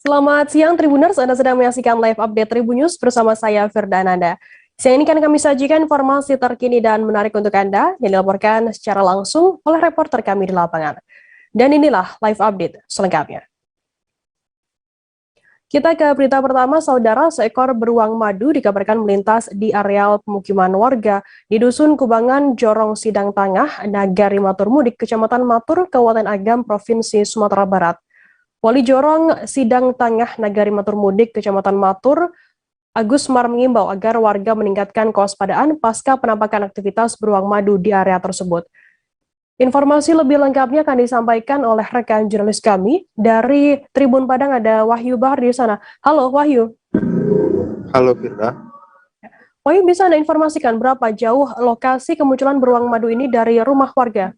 Selamat siang Tribuners, Anda sedang menyaksikan live update Tribun News bersama saya Firda Ananda. Siang ini kan kami sajikan informasi terkini dan menarik untuk Anda yang dilaporkan secara langsung oleh reporter kami di lapangan. Dan inilah live update selengkapnya. Kita ke berita pertama, saudara, seekor beruang madu dikabarkan melintas di areal pemukiman warga di Dusun Kubangan, Jorong Sidang Tangah, Nagari Maturmudik, Kecamatan Matur, Kabupaten Agam, Provinsi Sumatera Barat. Wali Jorong Sidang Tangah Nagari Maturmudik, Kecamatan Matur, Agus Mar mengimbau agar warga meningkatkan kewaspadaan pasca penampakan aktivitas beruang madu di area tersebut. Informasi lebih lengkapnya akan disampaikan oleh rekan jurnalis kami dari Tribun Padang, ada Wahyu Bahar di sana. Halo Wahyu. Halo Firda. Wahyu, bisa Anda informasikan berapa jauh lokasi kemunculan beruang madu ini dari rumah warga?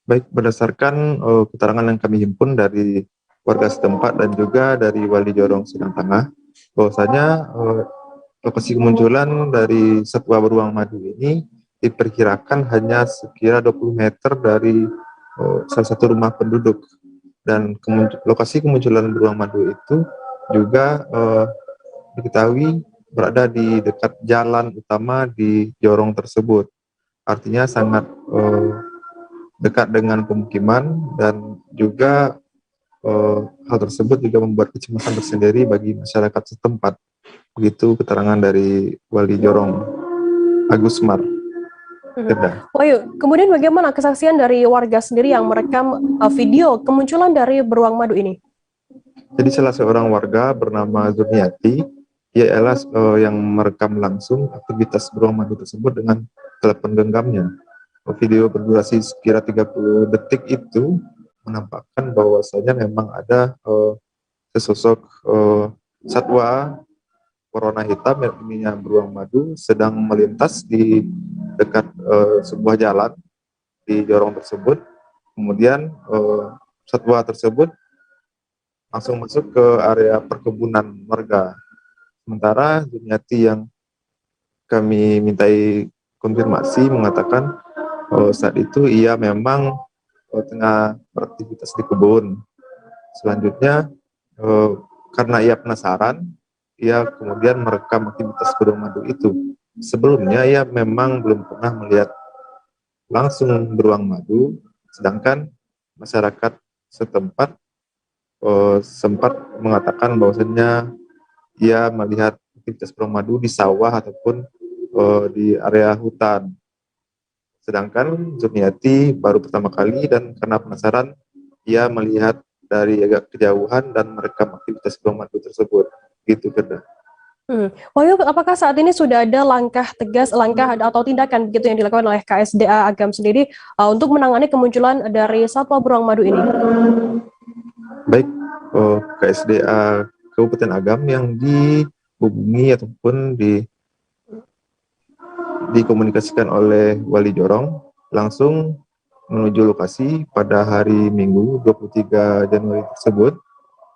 Baik, berdasarkan keterangan yang kami himpun dari warga setempat dan juga dari Wali Jorong Sidang Tangah, bahwasanya lokasi kemunculan dari satwa beruang madu ini diperkirakan hanya sekira 20 meter dari salah satu rumah penduduk. Dan lokasi kemunculan beruang madu itu juga diketahui berada di dekat jalan utama di Jorong tersebut. Artinya sangat dekat dengan pemukiman, dan juga hal tersebut juga membuat kecemasan tersendiri bagi masyarakat setempat. Begitu keterangan dari Wali Jorong, Agus Mar. Wahyu, kemudian bagaimana kesaksian dari warga sendiri yang merekam video kemunculan dari beruang madu ini? Jadi salah seorang warga bernama Zurniati, ia adalah yang merekam langsung aktivitas beruang madu tersebut dengan telepon genggamnya. Video berdurasi sekira 30 detik itu menampakkan bahwasanya memang ada sesosok satwa warna hitam yang ininya beruang madu sedang melintas di dekat sebuah jalan di Jorong tersebut. Kemudian satwa tersebut langsung masuk ke area perkebunan warga. Sementara Juniati yang kami mintai konfirmasi mengatakan saat itu ia memang tengah beraktivitas di kebun. Selanjutnya karena ia penasaran, ia kemudian merekam aktivitas beruang madu itu. Sebelumnya ia memang belum pernah melihat langsung beruang madu, sedangkan masyarakat setempat sempat mengatakan bahwasanya ia melihat aktivitas beruang madu di sawah ataupun di area hutan. Sedangkan Zurniati baru pertama kali, dan karena penasaran ia melihat dari agak kejauhan dan merekam aktivitas beruang madu tersebut. Gitu, Firda. Wahyu, apakah saat ini sudah ada langkah tegas, langkah atau tindakan begitu yang dilakukan oleh KSDA Agam sendiri untuk menangani kemunculan dari satwa beruang madu ini? Baik, KSDA Kabupaten Agam yang dihubungi ataupun dikomunikasikan oleh Wali Jorong langsung menuju lokasi pada hari Minggu 23 Januari tersebut.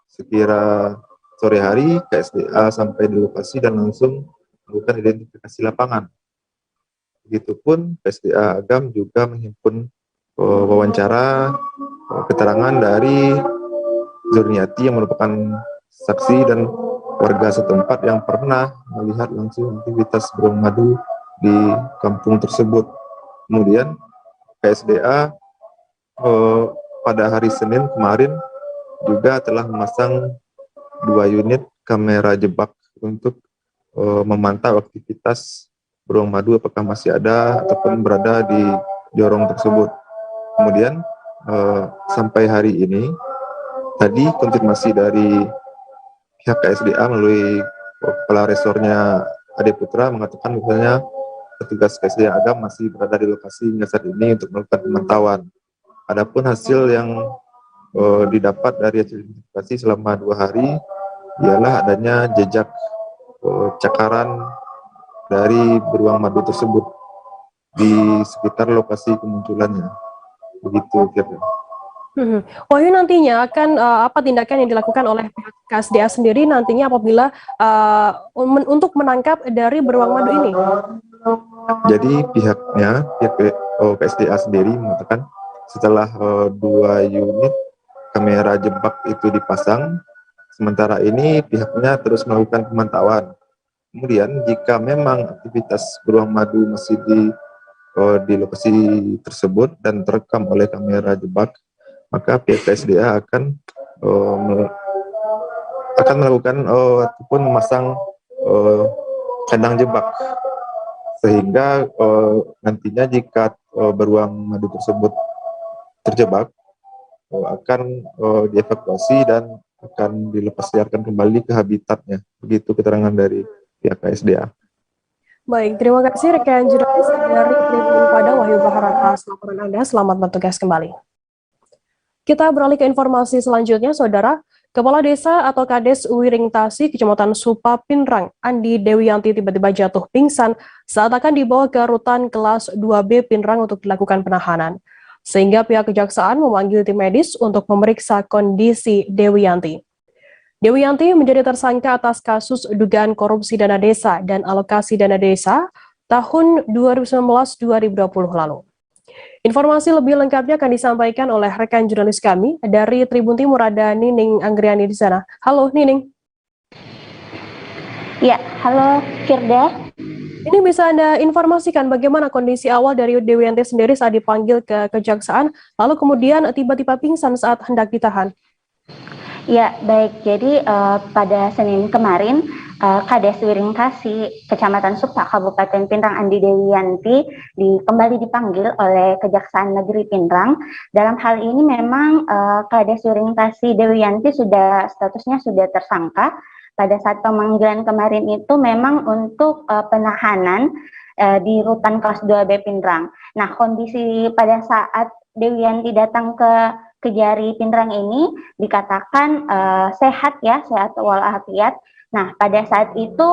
Sekira sore hari, KSDA sampai di lokasi dan langsung melakukan identifikasi lapangan. Begitupun KSDA Agam juga menghimpun wawancara keterangan dari Zurniati yang merupakan saksi dan warga setempat yang pernah melihat langsung aktivitas beruang madu di kampung tersebut. Kemudian KSDA pada hari Senin kemarin juga telah memasang 2 unit kamera jebak untuk memantau aktivitas beruang madu apakah masih ada ataupun berada di jorong tersebut. Kemudian sampai hari ini tadi konfirmasi dari pihak KSDA melalui kepala resornya Ade Putra mengatakan misalnya petugas KSDA Agam masih berada di lokasi hingga saat ini untuk melakukan pemantauan. Adapun hasil yang didapat dari hasil identifikasi selama 2 hari ialah adanya jejak cakaran dari beruang madu tersebut di sekitar lokasi kemunculannya. Begitu, Firda. Wahyu, nantinya akan apa tindakan yang dilakukan oleh pihak KSDA sendiri nantinya apabila untuk menangkap dari beruang madu ini? Jadi pihak KSDA sendiri mengatakan setelah 2 unit kamera jebak itu dipasang, Sementara ini pihaknya terus melakukan pemantauan. Kemudian jika memang aktivitas beruang madu masih di lokasi tersebut dan terekam oleh kamera jebak, maka pihak KSDA akan melakukan ataupun memasang kandang jebak, sehingga nantinya jika beruang madu tersebut terjebak akan dievakuasi dan akan dilepas liarkan kembali ke habitatnya. Begitu keterangan dari pihak KSDA. Baik, terima kasih rekan jurnalis dari Tribun pada Wahyu Bahara atas laporan Anda. Selamat bertugas kembali. Kita beralih ke informasi selanjutnya, Saudara. Kepala Desa atau Kades Wiring Tasi, Kecamatan Supa Pinrang, Andi Dewiyanti tiba-tiba jatuh pingsan saat akan dibawa ke rutan kelas 2B Pinrang untuk dilakukan penahanan. Sehingga pihak kejaksaan memanggil tim medis untuk memeriksa kondisi Dewiyanti. Dewiyanti menjadi tersangka atas kasus dugaan korupsi dana desa dan alokasi dana desa tahun 2019-2020 lalu. Informasi lebih lengkapnya akan disampaikan oleh rekan jurnalis kami dari Tribun Timur, ada Nining Anggriani di sana. Halo Nining. Ya, halo Firda. Ini bisa Anda informasikan bagaimana kondisi awal dari Dewiyanti sendiri saat dipanggil ke kejaksaan, lalu kemudian tiba-tiba pingsan saat hendak ditahan? Ya, baik. Jadi pada Senin kemarin, Kades Wiring Tasi, Kecamatan Supa, Kabupaten Pinrang, Andi Dewiyanti kembali dipanggil oleh Kejaksaan Negeri Pinrang. Dalam hal ini memang Kades Wiring Tasi Dewiyanti statusnya sudah tersangka. Pada saat pemanggilan kemarin itu memang untuk penahanan di rutan kelas 2B Pinrang. Nah, kondisi pada saat Dewiyanti datang ke Kejari Pinrang ini dikatakan sehat walafiat. Nah, pada saat itu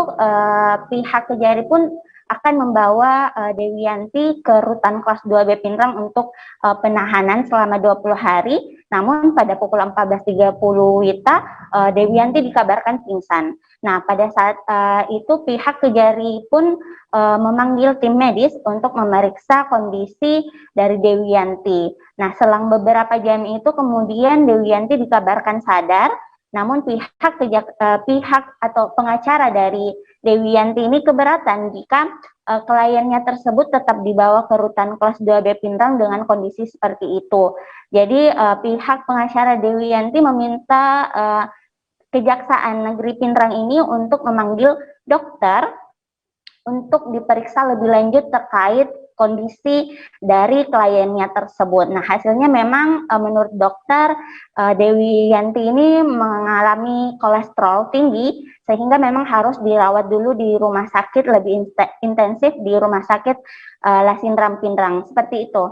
pihak Kejari pun akan membawa Dewiyanti ke rutan kelas 2B Pinrang untuk penahanan selama 20 hari. Namun pada pukul 14.30 WITA, Dewiyanti dikabarkan pingsan. Nah, pada saat itu pihak Kejari pun memanggil tim medis untuk memeriksa kondisi dari Dewiyanti. Nah, selang beberapa jam itu kemudian Dewiyanti dikabarkan sadar, namun pihak atau pengacara dari Dewiyanti ini keberatan jika kliennya tersebut tetap dibawa ke rutan kelas 2B Pinrang dengan kondisi seperti itu. Jadi pihak pengacara Dewiyanti meminta Kejaksaan Negeri Pinrang ini untuk memanggil dokter untuk diperiksa lebih lanjut terkait kondisi dari kliennya tersebut. Nah, hasilnya memang menurut dokter Dewiyanti ini mengalami kolesterol tinggi sehingga memang harus dirawat dulu di rumah sakit lebih intensif di rumah sakit Lasindram Pinrang. Seperti itu.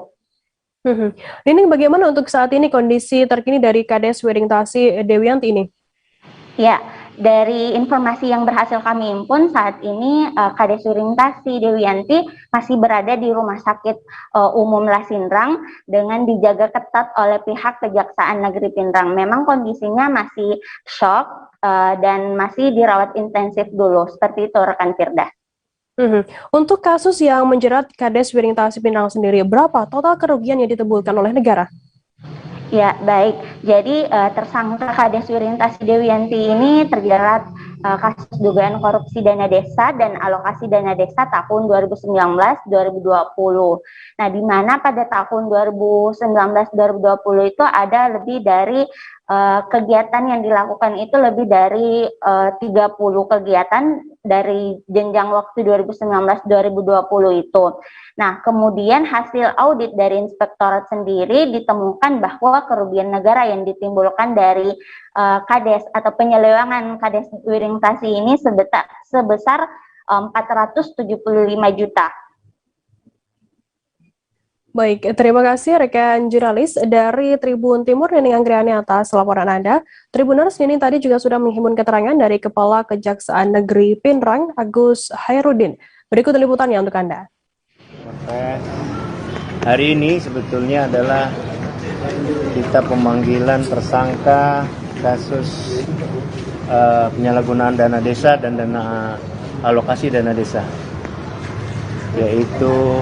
Ini bagaimana untuk saat ini kondisi terkini dari Kades Wiring Tasi Dewiyanti ini? Ya, dari informasi yang berhasil kami himpun saat ini Kades Wiring Tasi Dewiyanti masih berada di Rumah Sakit Umum Lasindram dengan dijaga ketat oleh pihak Kejaksaan Negeri Pinrang. Memang kondisinya masih shock dan masih dirawat intensif dulu. Seperti itu rekan Firda. Untuk kasus yang menjerat Kades Wiring Tasi Pinrang sendiri, berapa total kerugian yang ditimbulkan oleh negara? Ya, baik. Jadi tersangka Kades Wiring Tasi Dewiyanti ini terjerat kasus dugaan korupsi dana desa dan alokasi dana desa tahun 2019-2020. Nah, di mana pada tahun 2019-2020 itu ada lebih dari kegiatan yang dilakukan itu lebih dari 30 kegiatan dari jenjang waktu 2019-2020 itu. Nah, kemudian hasil audit dari inspektorat sendiri ditemukan bahwa kerugian negara yang ditimbulkan dari Kades atau penyelewengan Kades Wiring Tasi ini sebesar 475 juta. Baik, terima kasih rekan jurnalis dari Tribun Timur Nining Anggriani atas laporan Anda. Tribuners, Nining tadi juga sudah menghimpun keterangan dari Kepala Kejaksaan Negeri Pinrang, Agus Hairudin. Berikut liputannya untuk Anda. Hari ini sebetulnya adalah kita pemanggilan tersangka kasus penyalahgunaan dana desa dan dana alokasi dana desa, yaitu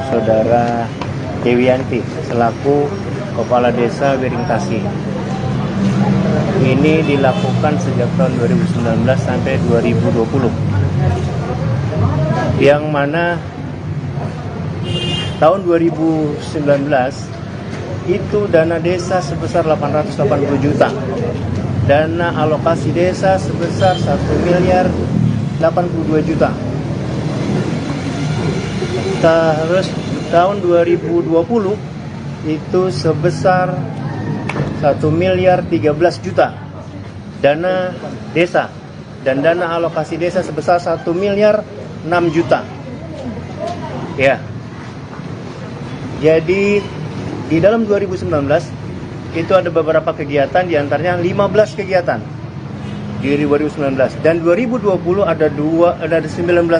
saudara Dewiyanti selaku Kepala Desa Wiring Tasi. Ini dilakukan sejak tahun 2019 sampai 2020. Yang mana tahun 2019 itu dana desa sebesar 880 juta. Dana alokasi desa sebesar 1 miliar 82 juta. Terus tahun 2020 itu sebesar 1 miliar 13 juta dana desa, dan dana alokasi desa sebesar 1 miliar 6 juta. Ya. Jadi di dalam 2019 itu ada beberapa kegiatan, diantaranya 15 kegiatan di 2019, dan 2020 ada 19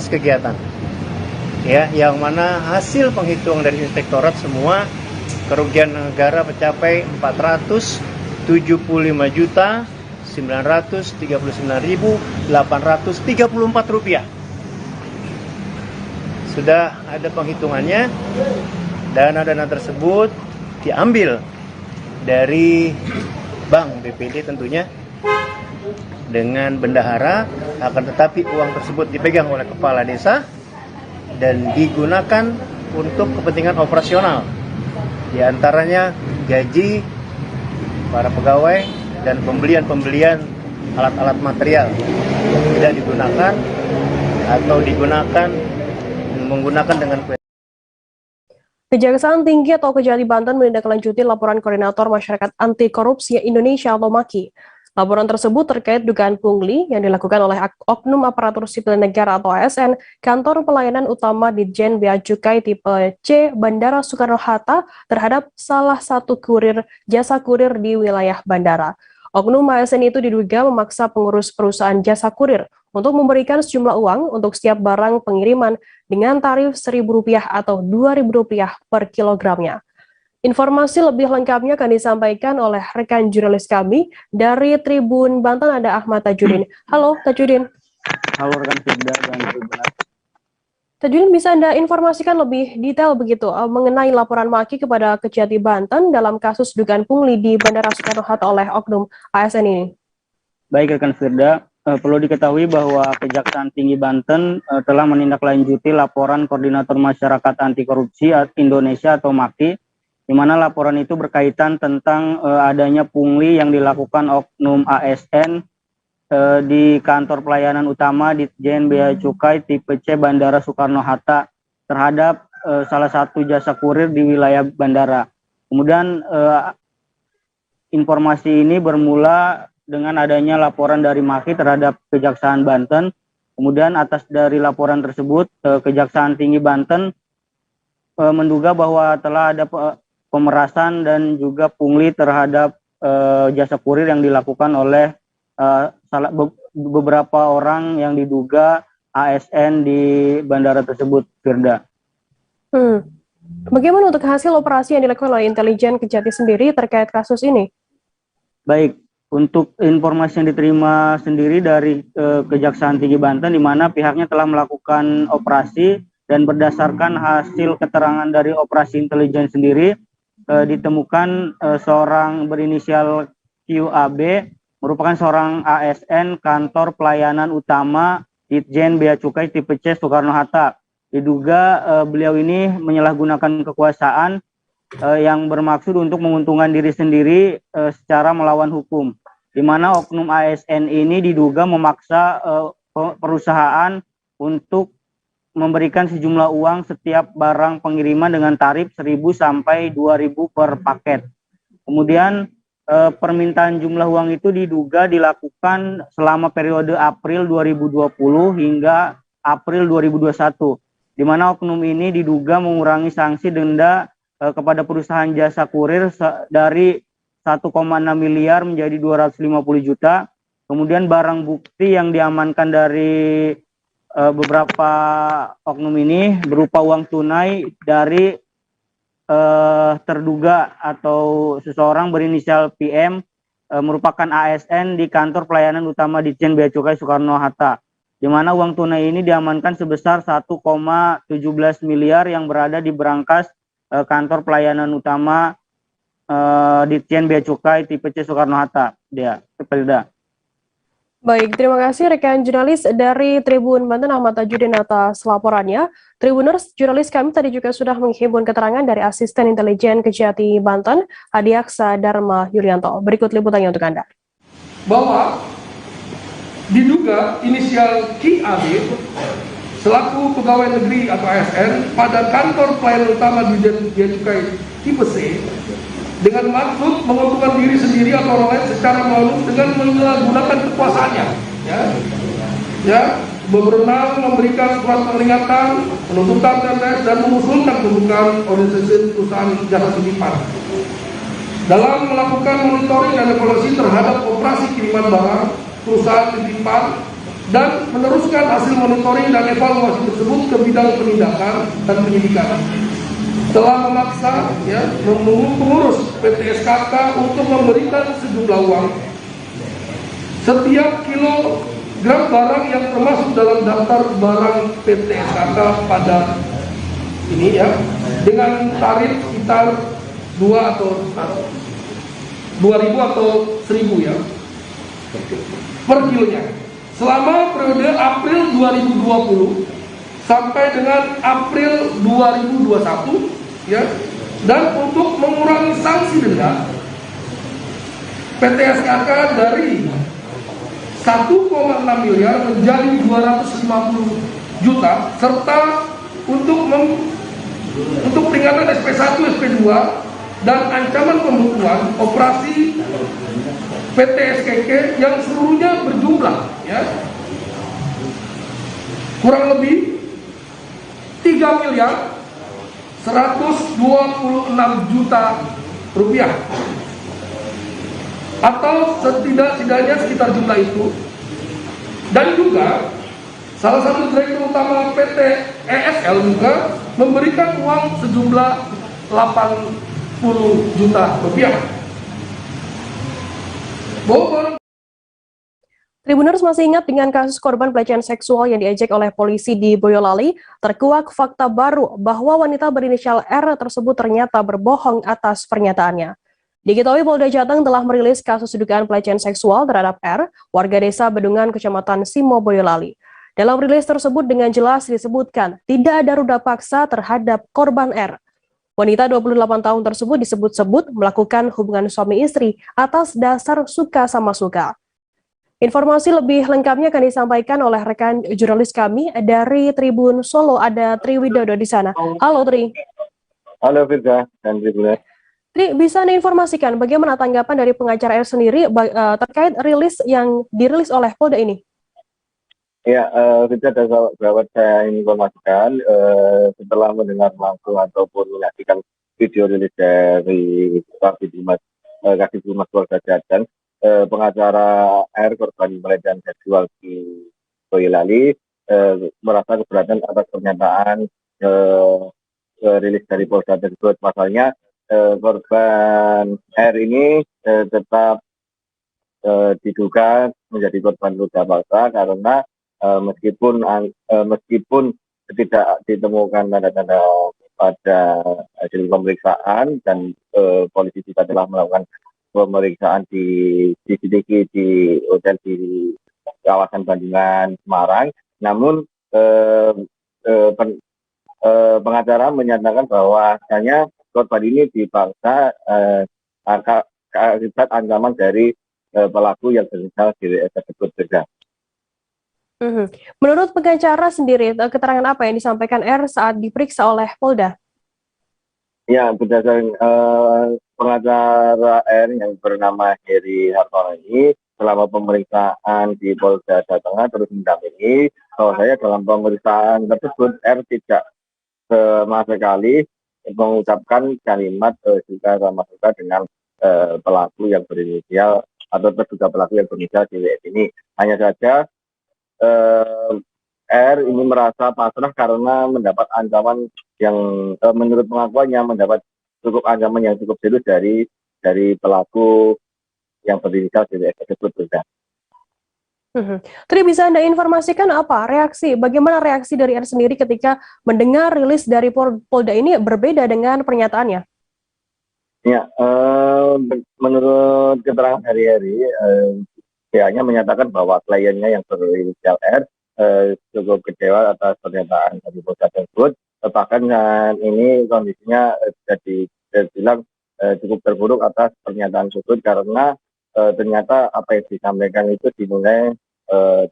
kegiatan. Ya, yang mana hasil penghitungan dari inspektorat semua kerugian negara mencapai 479.939.834 rupiah. Sudah ada penghitungannya. Dana-dana tersebut diambil dari bank BPD tentunya dengan bendahara, akan tetapi uang tersebut dipegang oleh kepala desa dan digunakan untuk kepentingan operasional, di antaranya gaji para pegawai dan pembelian alat-alat material yang tidak digunakan atau digunakan menggunakan dengan Kejaksaan Tinggi atau Kejati Banten menindaklanjuti laporan Koordinator Masyarakat Anti Korupsi Indonesia atau MAKI. Laporan tersebut terkait dugaan pungli yang dilakukan oleh Oknum Aparatur Sipil Negara atau ASN, Kantor Pelayanan Utama Ditjen Bea Cukai tipe C Bandara Soekarno-Hatta terhadap salah satu kurir jasa kurir di wilayah bandara. Oknum ASN itu diduga memaksa pengurus perusahaan jasa kurir untuk memberikan sejumlah uang untuk setiap barang pengiriman dengan tarif Rp1.000 atau Rp2.000 per kilogramnya. Informasi lebih lengkapnya akan disampaikan oleh rekan jurnalis kami dari Tribun Banten, ada Ahmad Tajudin. Halo Tajudin. Halo rekan Firda dan Tribun. Tajudin, bisa Anda informasikan lebih detail begitu mengenai laporan MAKI kepada Kejati Banten dalam kasus dugaan pungli di Bandara Soekarno-Hatta oleh Oknum ASN ini? Baik rekan Firda, perlu diketahui bahwa Kejaksaan Tinggi Banten telah menindaklanjuti laporan Koordinator Masyarakat Anti Korupsi Indonesia atau MAKI, di mana laporan itu berkaitan tentang adanya pungli yang dilakukan Oknum ASN di Kantor Pelayanan Utama Ditjen Bea Cukai tipe C Bandara Soekarno-Hatta terhadap salah satu jasa kurir di wilayah bandara. Kemudian informasi ini bermula dengan adanya laporan dari MAKI terhadap Kejaksaan Banten. Kemudian atas dari laporan tersebut, Kejaksaan Tinggi Banten menduga bahwa telah ada pemerasan dan juga pungli terhadap jasa kurir yang dilakukan oleh beberapa orang yang diduga ASN di bandara tersebut, Firda. Bagaimana untuk hasil operasi yang dilakukan oleh intelijen Kejati sendiri terkait kasus ini? Baik, untuk informasi yang diterima sendiri dari Kejaksaan Tinggi Banten, di mana pihaknya telah melakukan operasi dan berdasarkan hasil keterangan dari operasi intelijen sendiri, ditemukan seorang berinisial QAB, merupakan seorang ASN Kantor Pelayanan Utama Ditjen Bea Cukai tipe C Soekarno-Hatta. Diduga beliau ini menyalahgunakan kekuasaan yang bermaksud untuk menguntungkan diri sendiri secara melawan hukum, di mana oknum ASN ini diduga memaksa perusahaan untuk memberikan sejumlah uang setiap barang pengiriman dengan tarif 1.000 sampai 2.000 per paket. Kemudian permintaan jumlah uang itu diduga dilakukan selama periode April 2020 hingga April 2021, di mana oknum ini diduga mengurangi sanksi denda kepada perusahaan jasa kurir dari 1,6 miliar menjadi 250 juta. Kemudian barang bukti yang diamankan dari beberapa oknum ini berupa uang tunai dari terduga atau seseorang berinisial PM merupakan ASN di Kantor Pelayanan Utama Ditjen Bea Cukai Soekarno-Hatta, di mana uang tunai ini diamankan sebesar 1,17 miliar yang berada di berangkas Kantor Pelayanan Utama Ditjen Bea Cukai tipe C Soekarno-Hatta. Dia, Pelda. Baik, terima kasih rekan jurnalis dari Tribun Banten Ahmad Tajudin atas laporannya. Tribuners, jurnalis kami tadi juga sudah menghimpun keterangan dari Asisten Intelijen Kejati Banten, Adiaksa Dharma Yulianto. Berikut liputannya untuk Anda. Bahwa diduga inisial KAD selaku pegawai negeri atau ASN pada kantor pelayanan utama Ditjen Bea Cukai tipe C dengan maksud menguntungkan diri sendiri atau orang lain secara melalui dengan menyalahgunakan kekuasaannya, berenang, memberikan surat peringatan, penuntutan dan mengusulkan pembukaan organisasi perusahaan jasa titipan dalam melakukan monitoring dan evaluasi terhadap operasi kiriman barang perusahaan titipan dan meneruskan hasil monitoring dan evaluasi tersebut ke bidang penindakan dan penyidikan. Telah memaksa pengurus PT SKK untuk memberikan sejumlah uang setiap kilogram barang yang termasuk dalam daftar barang PT SKK pada ini dengan tarif sekitar 2 atau 2.000 atau 1.000 per kilonya selama periode April 2020 sampai dengan April 2021 dan untuk mengurangi sanksi denda PT SKK dari 1,6 miliar menjadi 250 juta serta untuk peringatan SP1, SP2 dan ancaman pembukuan operasi PT SKK yang seluruhnya berjumlah kurang lebih 3 miliar 126 juta rupiah atau setidaknya sekitar jumlah itu. Dan juga salah satu direktur utama PT ESL juga memberikan uang sejumlah 80 juta rupiah. Tribuners masih ingat dengan kasus korban pelecehan seksual yang diejek oleh polisi di Boyolali, terkuak fakta baru bahwa wanita berinisial R tersebut ternyata berbohong atas pernyataannya. Diketahui Polda Jateng telah merilis kasus dugaan pelecehan seksual terhadap R, warga desa Bedungan, Kecamatan Simo, Boyolali. Dalam rilis tersebut dengan jelas disebutkan tidak ada ruda paksa terhadap korban R. Wanita 28 tahun tersebut disebut-sebut melakukan hubungan suami istri atas dasar suka sama suka. Informasi lebih lengkapnya akan disampaikan oleh rekan jurnalis kami dari Tribun Solo, ada Tri Widodo di sana. Halo Tri. Halo Firza dan Tribuners. Tri, bisa Anda informasikan bagaimana tanggapan dari pengacara R sendiri terkait rilis yang dirilis oleh Polda ini? Ya, Firza dan sahabat saya informasikan setelah mendengar langsung ataupun menyaksikan video rilis dari Kabid Humas Polda Jateng, pengacara R korban pelecehan seksual di Boyolali merasa keberatan atas pernyataan rilis dari Polda tersebut. Pasalnya korban R ini tetap diduga menjadi korban ruda paksa karena meskipun tidak ditemukan tanda-tanda pada hasil pemeriksaan dan polisi juga telah melakukan pemeriksaan di CCTV di hotel di kawasan Bandungan, Semarang. Namun pengacara menyatakan bahwa hanya korban ini dipaksa akibat ancaman dari pelaku yang berinisial GWS tersebut. Menurut pengacara sendiri, keterangan apa yang disampaikan R saat diperiksa oleh Polda? Ya, berdasarkan pengacara R yang bernama Heri Hartono ini selama pemeriksaan di Polda Jawa Tengah terus mendampingi bahwa saya dalam pemeriksaan tersebut R tidak sama sekali mengucapkan kalimat suka sama suka dengan pelaku yang berinisial atau terduga pelaku yang berinisial GWS ini. Hanya saja R ini merasa pasrah karena mendapat ancaman yang menurut pengakuannya mendapat cukup ancaman yang cukup serius dari pelaku yang berinisial GWS tersebut. Tri, bisa Anda informasikan bagaimana reaksi dari R sendiri ketika mendengar rilis dari Polda ini berbeda dengan pernyataannya? Ya, menurut keterangan hari-hari, pihaknya menyatakan bahwa kliennya yang berinisial R cukup kecewa atas pernyataan dari bocah tersebut. Bahkan ini kondisinya bisa dibilang cukup terburuk atas pernyataan tersebut karena ternyata apa yang disampaikan itu dinilai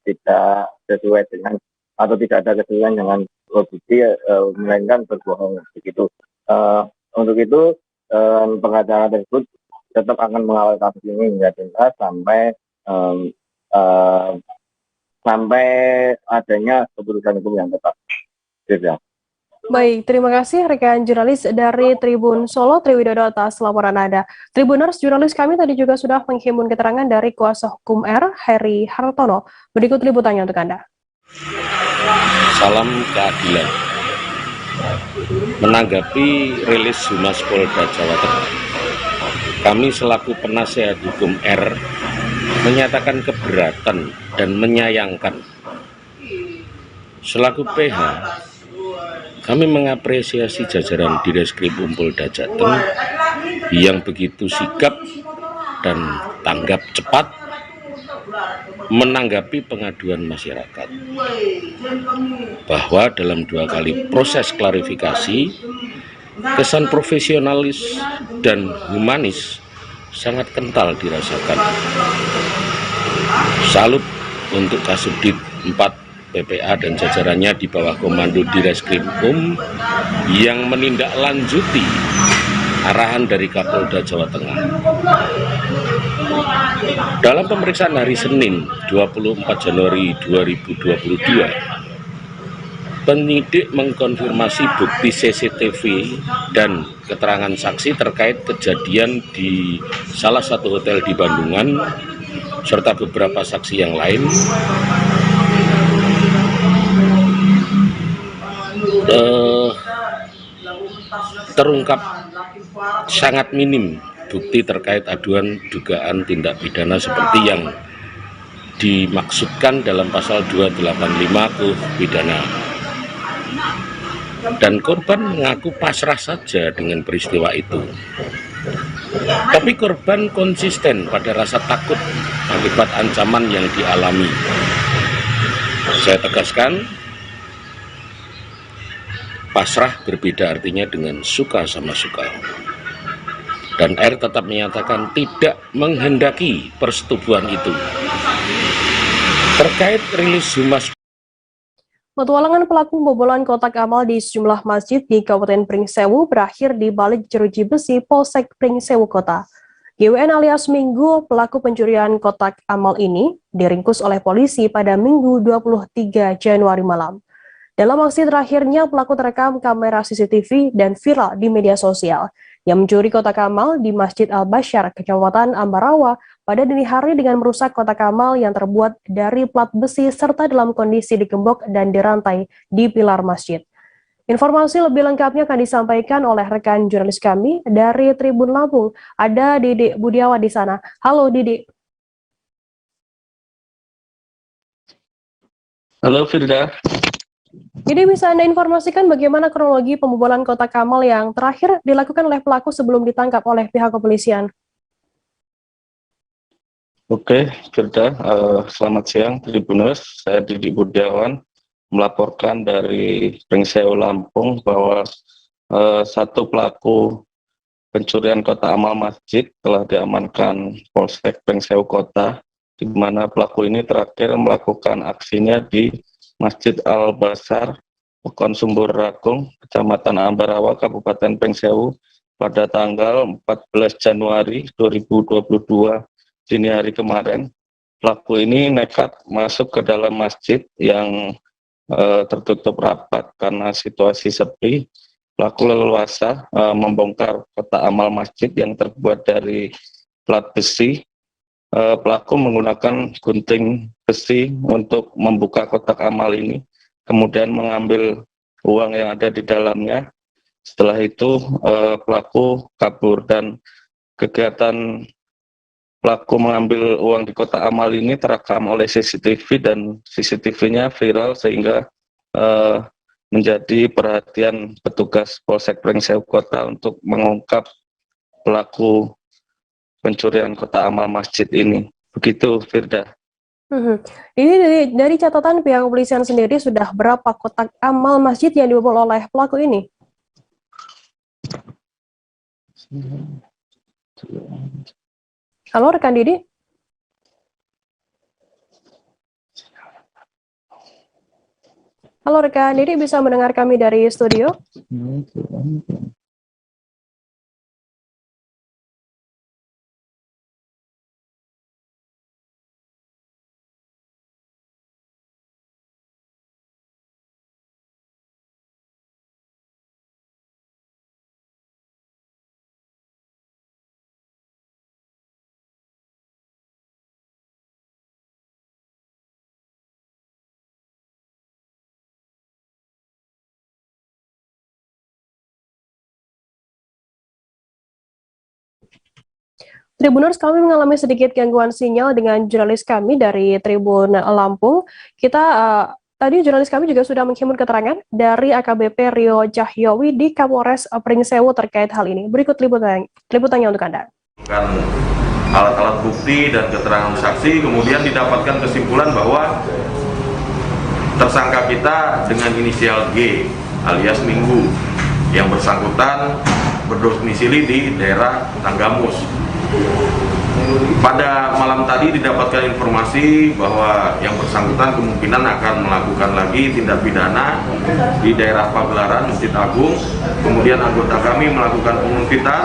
tidak sesuai dengan atau tidak ada kesesuaian dengan bukti, melainkan berbohong begitu. Untuk itu pengacara tersebut tetap akan mengawal kasus ini hingga tuntas sampai sampai adanya keputusan hukum yang tetap. Gitu ya. Baik, terima kasih rekan jurnalis dari Tribun Solo, Triwidodo atas laporan Anda. Tribuners, jurnalis kami tadi juga sudah menghimpun keterangan dari kuasa hukum R, Heri Hartono. Berikut liputannya untuk Anda. Salam keadilan. Menanggapi rilis Humas Polda Jawa Tengah, kami selaku penasehat hukum R menyatakan keberatan dan menyayangkan. Selaku PH, kami mengapresiasi jajaran Direskrim Polda Jateng yang begitu sigap dan tanggap cepat menanggapi pengaduan masyarakat, bahwa dalam 2 kali proses klarifikasi, kesan profesionalis dan humanis sangat kental dirasakan. Salut untuk Kasubdit 4 PPA dan jajarannya di bawah komando Direskrimum yang menindaklanjuti arahan dari Kapolda Jawa Tengah. Dalam pemeriksaan hari Senin 24 Januari 2022, penyidik mengkonfirmasi bukti CCTV dan keterangan saksi terkait kejadian di salah satu hotel di Bandungan serta beberapa saksi yang lain. Terungkap sangat minim bukti terkait aduan dugaan tindak pidana seperti yang dimaksudkan dalam pasal 285 KUH pidana. Dan korban mengaku pasrah saja dengan peristiwa itu. Tapi korban konsisten pada rasa takut akibat ancaman yang dialami. Saya tegaskan, pasrah berbeda artinya dengan suka sama suka. Dan R tetap menyatakan tidak menghendaki persetubuhan itu. Terkait rilis Humas, Petualangan pelaku pembobolan kotak amal di sejumlah masjid di Kabupaten Pringsewu berakhir di balik jeruji besi Polsek Pringsewu Kota. GWN alias Minggu, pelaku pencurian kotak amal ini, diringkus oleh polisi pada Minggu 23 Januari malam. Dalam aksi terakhirnya, pelaku terekam kamera CCTV dan viral di media sosial. Yang mencuri kotak amal di Masjid Al-Basyar, Kecamatan Ambarawa, pada dini hari dengan merusak kotak amal yang terbuat dari plat besi serta dalam kondisi digembok dan dirantai di pilar masjid. Informasi lebih lengkapnya akan disampaikan oleh rekan jurnalis kami dari Tribun Lampung. Ada Didi Budiawan di sana. Halo Didi. Halo Firda. Jadi bisa Anda informasikan bagaimana kronologi pembobolan kotak amal yang terakhir dilakukan oleh pelaku sebelum ditangkap oleh pihak kepolisian? Oke, Firda, selamat siang Tribuners. Saya Didi Budiawan melaporkan dari Pringsewu Lampung bahwa satu pelaku pencurian kotak amal masjid telah diamankan Polsek Pringsewu Kota, di mana pelaku ini terakhir melakukan aksinya di Masjid Al-Basyar, Pekon Sumbur Rakung, Kecamatan Ambarawa, Kabupaten Pringsewu pada tanggal 14 Januari 2022 dini hari kemarin. Pelaku ini nekat masuk ke dalam masjid yang tertutup rapat karena situasi sepi. Pelaku leluasa membongkar kotak amal masjid yang terbuat dari plat besi. Pelaku menggunakan gunting besi untuk membuka kotak amal ini, kemudian mengambil uang yang ada di dalamnya. Setelah itu pelaku kabur dan kegiatan pelaku mengambil uang di kotak amal ini terekam oleh CCTV dan CCTV-nya viral sehingga menjadi perhatian petugas Polsek Pringsewu Kota untuk mengungkap pelaku pencurian kotak amal masjid ini. Begitu, Firda. Ini dari catatan pihak kepolisian sendiri sudah berapa kotak amal masjid yang dibobol oleh pelaku ini? Halo rekan Didi? Halo rekan Didi, bisa mendengar kami dari studio? Tribuners, kami mengalami sedikit gangguan sinyal dengan jurnalis kami dari Tribun Lampung. Tadi jurnalis kami juga sudah menghimpun keterangan dari AKBP Rio Cahyowi di Kapolres Pringsewu terkait hal ini. Berikut liputannya untuk Anda. Alat-alat bukti dan keterangan saksi, kemudian didapatkan kesimpulan bahwa tersangka kita dengan inisial G alias Minggu yang bersangkutan berdomisili di daerah Tanggamus. Pada malam tadi didapatkan informasi bahwa yang bersangkutan kemungkinan akan melakukan lagi tindak pidana di daerah Pagelaran, Masjid Agung. Kemudian anggota kami melakukan penguntitan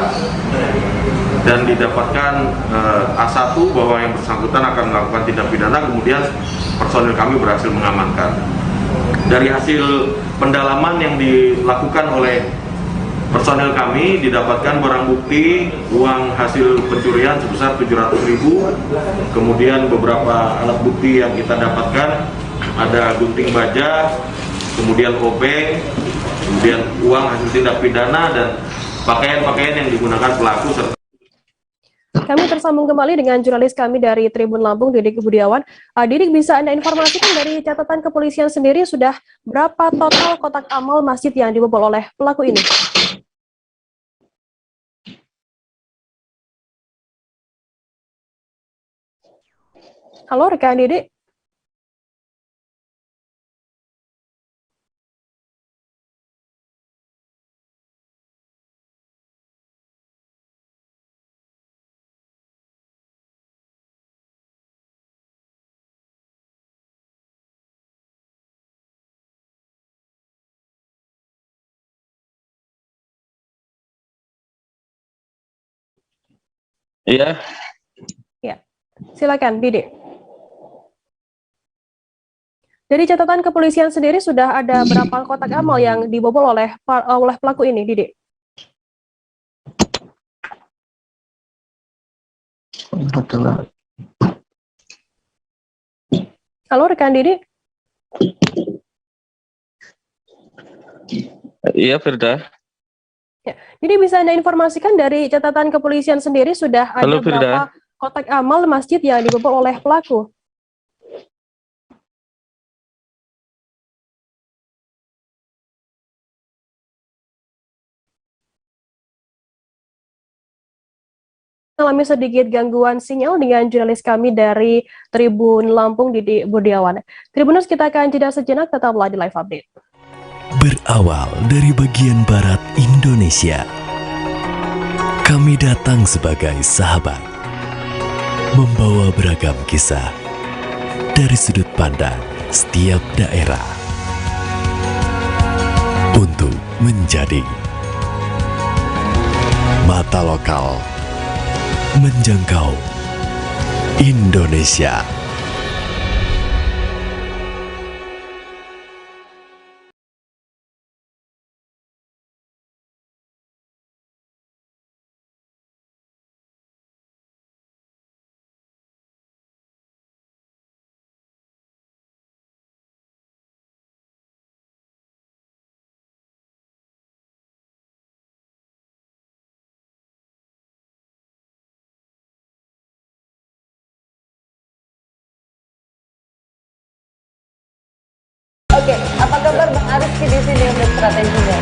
dan didapatkan A1 bahwa yang bersangkutan akan melakukan tindak pidana. Kemudian personil kami berhasil mengamankan. Dari hasil pendalaman yang dilakukan oleh personel kami, didapatkan barang bukti uang hasil pencurian sebesar 700.000. Kemudian beberapa alat bukti yang kita dapatkan ada gunting baja, kemudian obeng, kemudian uang hasil tindak pidana dan pakaian-pakaian yang digunakan pelaku serta. Kami tersambung kembali dengan jurnalis kami dari Tribun Lampung, Didik Budiawan. Didik, bisa Anda informasikan dari catatan kepolisian sendiri sudah berapa total kotak amal masjid yang dibobol oleh pelaku ini? Halo rekan Didik. Iya. Ya, silakan Didik. Dari catatan kepolisian sendiri sudah ada berapa kotak amal yang dibobol oleh pelaku ini, Didik? Halo rekan Didik. Iya, Firda. Ya, jadi bisa Anda informasikan dari catatan kepolisian sendiri sudah ada berapa kotak amal masjid yang dibobol oleh pelaku? Mengalami sedikit gangguan sinyal dengan jurnalis kami dari Tribun Lampung, Didik Budiawan. Tribuners, kita akan jeda sejenak, tetaplah di Live Update. Berawal dari bagian barat Indonesia, kami datang sebagai sahabat, membawa beragam kisah dari sudut pandang setiap daerah untuk menjadi mata lokal menjangkau Indonesia. Oke, apa kabar Bang Aris di sini untuk strateginya?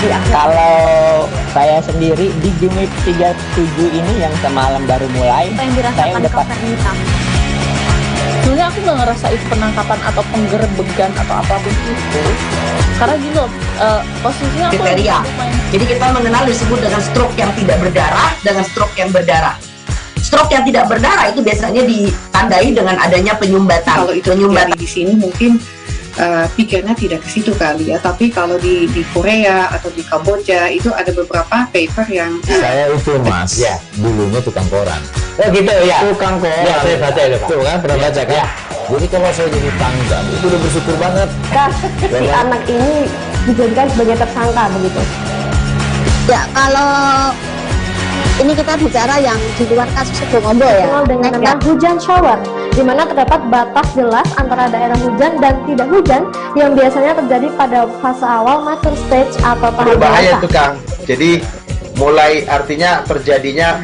Kalau saya sendiri di Jumip 37 ini yang semalam baru mulai, Apa yang saya dirasakan udah Kak Fernita? Sebenarnya aku nggak ngerasa itu penangkapan atau penggerbegan atau apapun itu, karena gini loh, posisinya aku kriteria. Jadi kita mengenal disebut dengan stroke yang tidak berdarah dengan stroke yang berdarah. Stroke yang tidak berdarah itu biasanya ditandai dengan adanya penyumbatan. Kalau itu penyumbatan di sini mungkin pikirnya tidak ke situ kali ya, tapi kalau di Korea atau di Kamboja itu ada beberapa paper yang saya itu mas, ya dulunya tukang koran. Oh gitu ya, Tukang koran. Ya, saya baca itu, Pak. Tuh kan pernah baca kan? Ya. Jadi kalau saya jadi pangdam itu udah bersyukur banget. Si anak ini dijadikan sebagai tersangka begitu. Ya, kalau ini kita bicara yang di luar kasus Situbondo ya. Dikenal dengan nama hujan shower, di mana terdapat batas jelas antara daerah hujan dan tidak hujan yang biasanya terjadi pada fase awal mature stage atau tahap berbahaya dewasa. itu Kang. Jadi mulai artinya terjadinya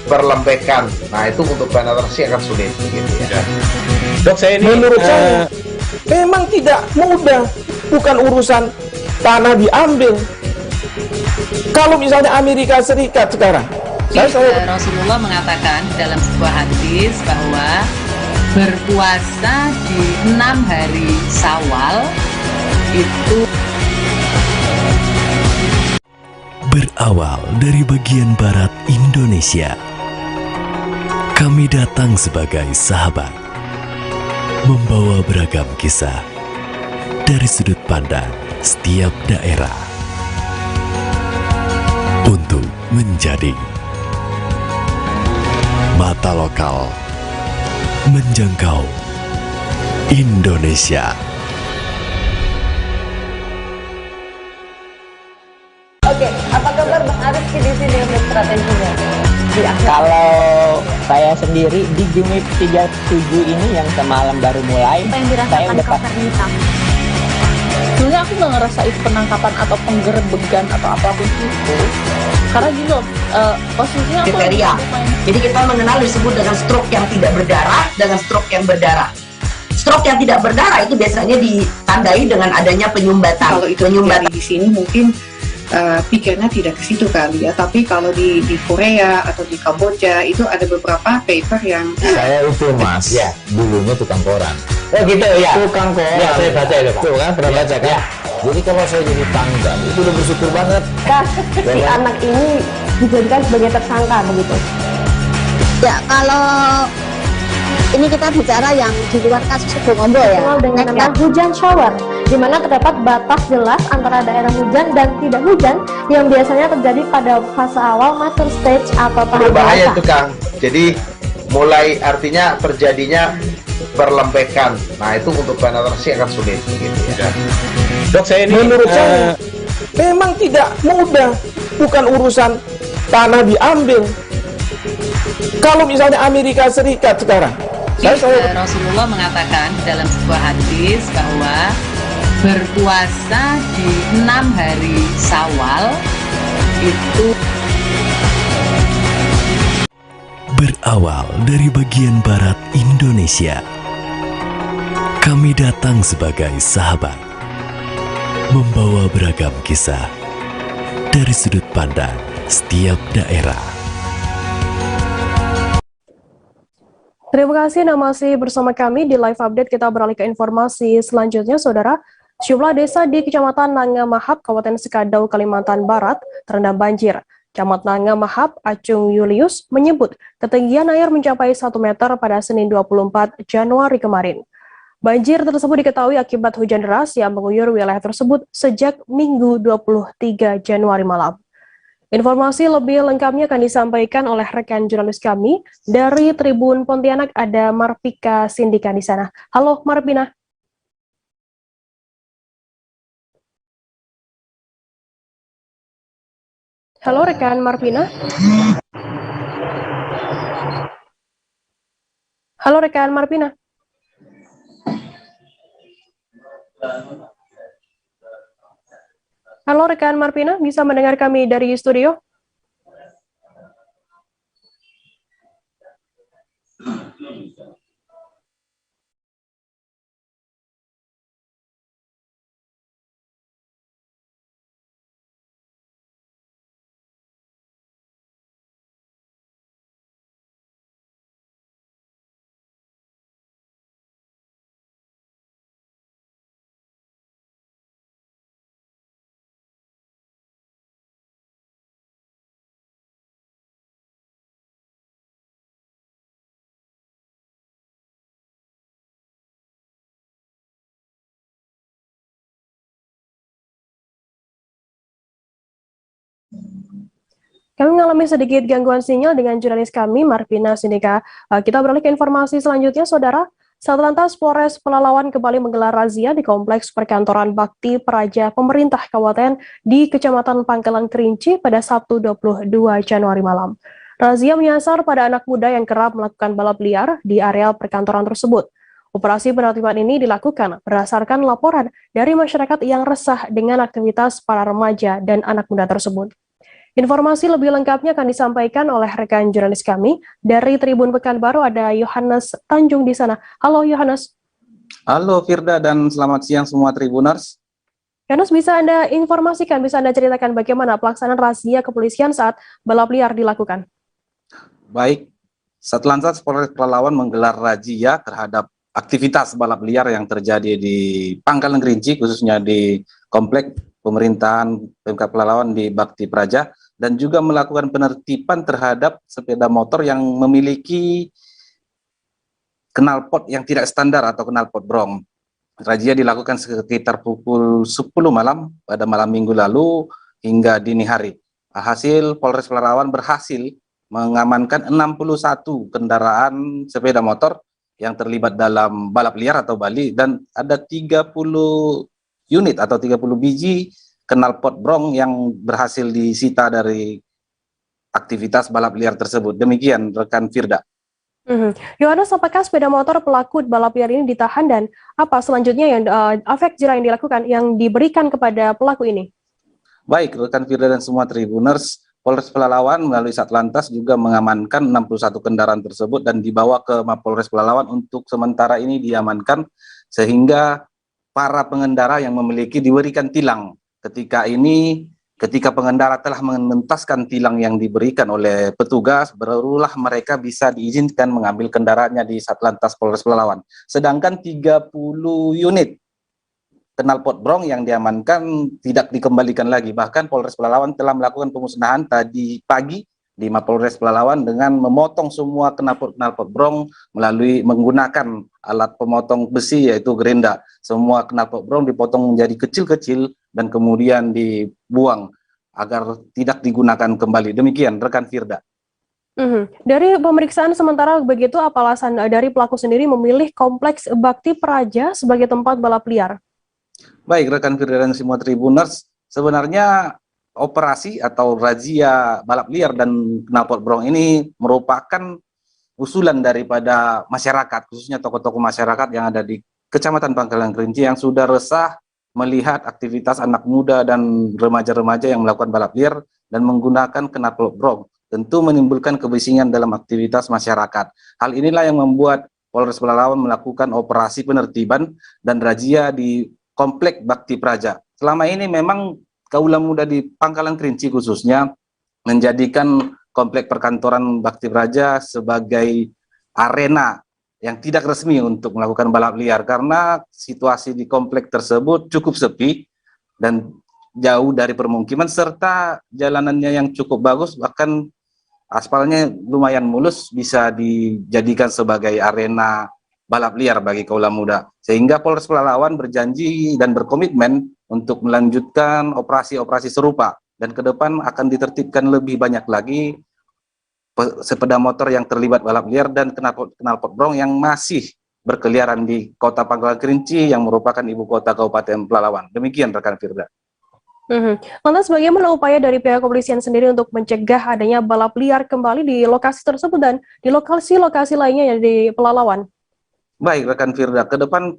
perlembekan. Nah itu untuk penetrasi akan sulit gitu ya. Dok, saya ini menurut saya memang tidak mudah, bukan urusan tanah diambil. Kalau misalnya Amerika Serikat sekarang, Rasulullah mengatakan dalam sebuah hadis bahwa berpuasa di 6 hari Syawal itu Berawal dari bagian barat Indonesia, kami datang sebagai sahabat, membawa beragam kisah dari sudut pandang setiap daerah untuk menjadi mata lokal menjangkau Indonesia. Oke, apa kabar Bang Arif di sini untuk strateginya? Kalau saya sendiri di Jumip 37 ini yang semalam baru mulai, Apa yang saya dirasakan udah Kak Fernita? Sebenarnya aku nggak ngerasa itu penangkapan atau penggerbegan atau apapun itu, karena gini loh, posisinya aku Kriteria. Jadi kita mengenal disebut dengan stroke yang tidak berdarah dengan stroke yang berdarah. Stroke yang tidak berdarah itu biasanya ditandai dengan adanya penyumbatan. Kalau itu penyumbatan di sini mungkin pikirnya tidak ke situ kali ya, tapi kalau di Korea atau di Kamboja itu ada beberapa paper yang saya itu mas, ya dulunya tukang koran. Oh gitu ya, Tukang koran. Ya, saya baca itu, Pak. Tuh kan pernah baca kan? Ya. Jadi kalau saya jadi pangdam itu udah bersyukur banget. Si anak ini dijadikan sebagai tersangka begitu. Ya, kalau ini kita bicara yang di luar kasus Situbondo ya. Dikenal dengan nama hujan shower, di mana terdapat batas jelas antara daerah hujan dan tidak hujan yang biasanya terjadi pada fase awal mature stage atau tahap Berbahaya dewasa. itu Kang. Jadi mulai artinya terjadinya perlembekan. Nah itu untuk penetrasi akan sulit gitu ya. Dok, saya ini menurut saya memang tidak mudah, bukan urusan tanah diambil. Kalau misalnya Amerika Serikat sekarang, Rasulullah mengatakan dalam sebuah hadis bahwa berpuasa di 6 hari Syawal itu Berawal dari bagian barat Indonesia, kami datang sebagai sahabat, membawa beragam kisah dari sudut pandang setiap daerah. Terima kasih Anda masih bersama kami di live update. Kita beralih ke informasi selanjutnya, Saudara. Sejumlah desa di Kecamatan Nangamahap, Kabupaten Sekadau, Kalimantan Barat terendam banjir. Camat Nangamahap, Acung Julius, menyebut ketinggian air mencapai 1 meter pada Senin 24 Januari kemarin. Banjir tersebut diketahui akibat hujan deras yang mengguyur wilayah tersebut sejak Minggu 23 Januari malam. Informasi lebih lengkapnya akan disampaikan oleh rekan jurnalis kami dari Tribun Pontianak, ada Marpika Sindika di sana. Halo Marpina. Halo rekan Marpina. Halo rekan Marpina. Halo rekan Marpina, bisa mendengar kami dari studio? Kami mengalami sedikit gangguan sinyal dengan jurnalis kami, Marvina Sindika. Kita beralih ke informasi selanjutnya, Saudara. Satlantas Polres Pelalawan kembali menggelar razia di Kompleks Perkantoran Bakti Praja Pemerintah Kabupaten di Kecamatan Pangkalan Kerinci pada Sabtu 22 Januari malam. Razia menyasar pada anak muda yang kerap melakukan balap liar di areal perkantoran tersebut. Operasi penertiban ini dilakukan berdasarkan laporan dari masyarakat yang resah dengan aktivitas para remaja dan anak muda tersebut. Informasi lebih lengkapnya akan disampaikan oleh rekan jurnalis kami dari Tribun Pekanbaru, ada Yohanes Tanjung di sana. Halo Yohanes. Halo Firda dan selamat siang semua Tribuners. Yohanes, bisa Anda informasikan, bisa Anda ceritakan bagaimana pelaksanaan razia kepolisian saat balap liar dilakukan? Baik, Satlantas Polres Pelalawan menggelar razia terhadap aktivitas balap liar yang terjadi di Pangkalan Kerinci, khususnya di Komplek Pemerintahan Pemkab Pelalawan di Bakti Praja, dan juga melakukan penertiban terhadap sepeda motor yang memiliki knalpot yang tidak standar atau knalpot brong. Razia dilakukan sekitar pukul 10 malam pada malam minggu lalu hingga dini hari. Hasil Polres Pelalawan berhasil mengamankan 61 kendaraan sepeda motor yang terlibat dalam balap liar atau Bali, dan ada 30 unit atau 30 biji knalpot brong yang berhasil disita dari aktivitas balap liar tersebut. Demikian rekan Firda. Yohanes, apakah sepeda motor pelaku balap liar ini ditahan dan apa selanjutnya yang efek jerah yang dilakukan, yang diberikan kepada pelaku ini? Baik, rekan Firda dan semua Tribuners, Polres Pelalawan melalui Satlantas juga mengamankan 61 kendaraan tersebut dan dibawa ke Mapolres Pelalawan untuk sementara ini diamankan, sehingga para pengendara yang memiliki diberikan tilang. Ketika pengendara telah mengentaskan tilang yang diberikan oleh petugas, barulah mereka bisa diizinkan mengambil kendaraannya di Satlantas Polres Pelalawan. Sedangkan 30 unit knalpot brong yang diamankan tidak dikembalikan lagi. Bahkan Polres Pelalawan telah melakukan pemusnahan tadi pagi di Mapolres Pelalawan dengan memotong semua knalpot brong melalui menggunakan alat pemotong besi yaitu gerinda. Semua knalpot brong dipotong menjadi kecil-kecil dan kemudian dibuang agar tidak digunakan kembali. Demikian rekan Firda. Dari pemeriksaan sementara begitu, apa alasan dari pelaku sendiri memilih Kompleks Bakti Praja sebagai tempat balap liar? Baik rekan Firda dan semua Tribuners, sebenarnya operasi atau razia balap liar dan knalpot brong ini merupakan usulan daripada masyarakat, khususnya tokoh-tokoh masyarakat yang ada di Kecamatan Pangkalan Kerinci yang sudah resah melihat aktivitas anak muda dan remaja-remaja yang melakukan balap liar dan menggunakan knalpot brong. Tentu menimbulkan kebisingan dalam aktivitas masyarakat. Hal inilah yang membuat Polres Pelalawan melakukan operasi penertiban dan razia di Komplek Bakti Praja. Selama ini memang kaula muda di Pangkalan Kerinci khususnya menjadikan Komplek Perkantoran Bakti Praja sebagai arena yang tidak resmi untuk melakukan balap liar karena situasi di komplek tersebut cukup sepi dan jauh dari permukiman serta jalanannya yang cukup bagus, bahkan aspalnya lumayan mulus, bisa dijadikan sebagai arena balap liar bagi kaula muda. Sehingga Polres Pelalawan berjanji dan berkomitmen untuk melanjutkan operasi-operasi serupa dan ke depan akan ditertibkan lebih banyak lagi sepeda motor yang terlibat balap liar dan knalpot brong yang masih berkeliaran di Kota Pangkalan Kerinci yang merupakan ibu kota Kabupaten Pelalawan. Demikian rekan Firda. Lantas bagaimana upaya dari pihak kepolisian sendiri untuk mencegah adanya balap liar kembali di lokasi tersebut dan di lokasi-lokasi lainnya yang di Pelalawan? Baik rekan Firda, ke depan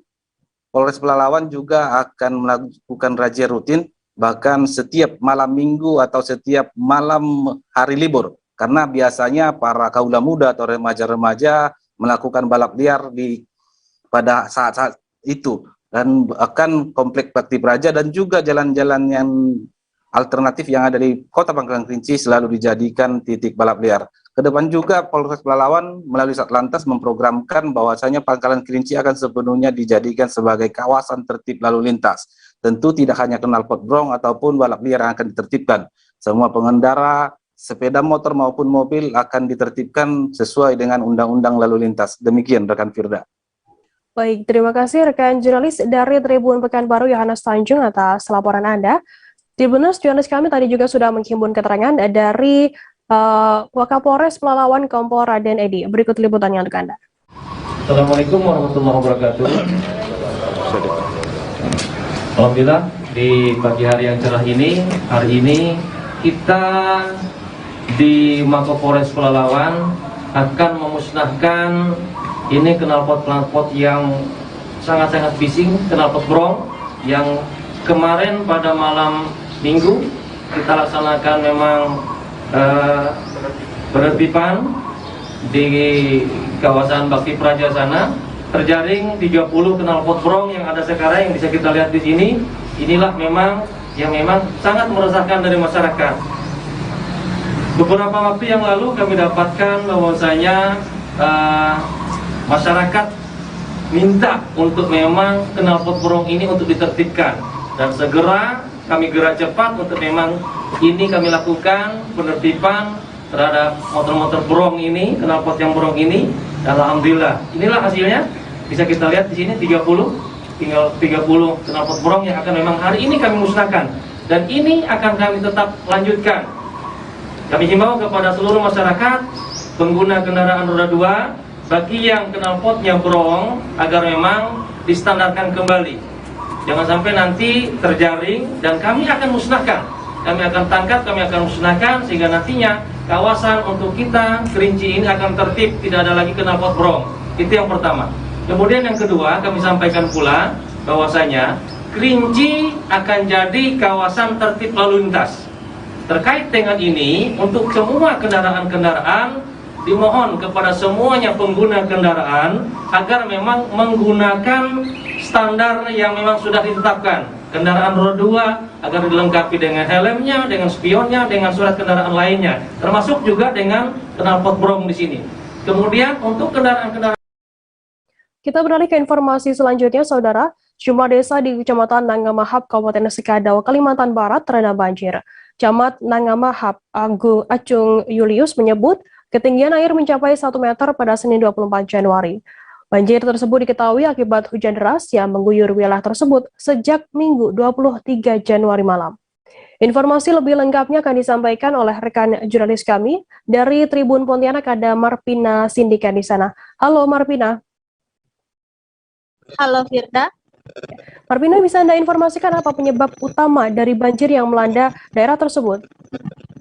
Polres Pelalawan juga akan melakukan razia rutin, bahkan setiap malam minggu atau setiap malam hari libur. Karena biasanya para kaula muda atau remaja-remaja melakukan balap liar pada saat-saat itu. Dan akan Komplek Bakti Praja dan juga jalan-jalan yang alternatif yang ada di Kota Pangkalan Kerinci selalu dijadikan titik balap liar. Kedepan juga Polres Pelalawan melalui Satlantas memprogramkan bahwasanya Pangkalan Kerinci akan sepenuhnya dijadikan sebagai kawasan tertib lalu lintas. Tentu tidak hanya knalpot brong ataupun balap liar yang akan ditertibkan. Semua pengendara sepeda motor maupun mobil akan ditertibkan sesuai dengan undang-undang lalu lintas. Demikian rekan Firda. Baik, terima kasih rekan jurnalis dari Tribun Pekanbaru Yohanes Tanjung atas laporan Anda. Tribuners, jurnalis kami tadi juga sudah menghimpun keterangan dari Wakapolres Pelalawan Kompol Raden Edi. Berikut liputannya untuk Anda. Assalamualaikum warahmatullahi wabarakatuh. Alhamdulillah di pagi hari yang cerah ini, hari ini kita di Makopolres Pelalawan akan memusnahkan ini knalpot yang sangat-sangat bising, knalpot brong yang kemarin pada malam Minggu kita laksanakan memang penertiban di kawasan Bakti Praja sana, terjaring 30 knalpot brong yang ada sekarang yang bisa kita lihat di sini. Inilah memang yang memang sangat meresahkan dari masyarakat. Beberapa waktu yang lalu kami dapatkan bahwasanya masyarakat minta untuk memang knalpot brong ini untuk ditertibkan, dan segera kami gerak cepat untuk memang ini kami lakukan penertiban terhadap motor-motor brong ini, knalpot yang brong ini. Dan alhamdulillah inilah hasilnya, bisa kita lihat di sini 30 knalpot brong yang akan memang hari ini kami musnahkan, dan ini akan kami tetap lanjutkan. Kami himbau kepada seluruh masyarakat pengguna kendaraan roda 2, bagi yang knalpotnya brong agar memang distandarkan kembali. Jangan sampai nanti terjaring dan kami akan musnahkan. Kami akan tangkap, kami akan musnahkan, sehingga nantinya kawasan untuk kita Kerinci ini akan tertib, tidak ada lagi knalpot brong. Itu yang pertama. Kemudian yang kedua, kami sampaikan pula bahwasanya Kerinci akan jadi kawasan tertib lalu lintas. Terkait dengan ini, untuk semua kendaraan-kendaraan, dimohon kepada semuanya pengguna kendaraan agar memang menggunakan standar yang memang sudah ditetapkan. Kendaraan roda 2 agar dilengkapi dengan helmnya, dengan spionnya, dengan surat kendaraan lainnya, termasuk juga dengan knalpot brong di sini. Kemudian untuk kendaraan-kendaraan. Kita beralih ke informasi selanjutnya, Saudara. Sejumlah desa di Kecamatan Nangamahap, Kabupaten Sekadau, Kalimantan Barat terendam banjir. Camat Nangamahap, Acung Julius menyebut ketinggian air mencapai 1 meter pada Senin 24 Januari. Banjir tersebut diketahui akibat hujan deras yang mengguyur wilayah tersebut sejak Minggu 23 Januari malam. Informasi lebih lengkapnya akan disampaikan oleh rekan jurnalis kami dari Tribun Pontianak, ada Marpina Sindika di sana. Halo Marpina. Halo Firda. Marpina, bisa Anda informasikan apa penyebab utama dari banjir yang melanda daerah tersebut?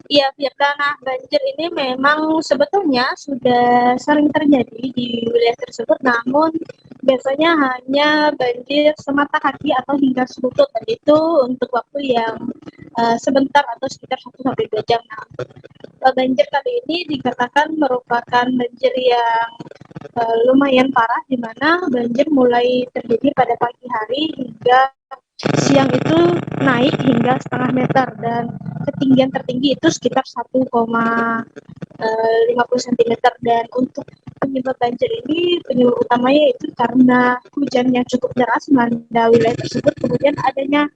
Iya, Firda. Nah, banjir ini memang sebetulnya sudah sering terjadi di wilayah tersebut, namun biasanya hanya banjir semata kaki atau hingga selutut, dan itu untuk waktu yang sebentar atau sekitar 1-2 jam. Nah, banjir kali ini dikatakan merupakan banjir yang lumayan parah, di mana banjir mulai terjadi pada pagi hari hingga siang itu naik hingga setengah meter, dan ketinggian tertinggi itu sekitar 1,50 cm. Dan untuk penyebab banjir ini, penyebab utamanya itu karena hujan yang cukup deras melanda wilayah tersebut, kemudian adanya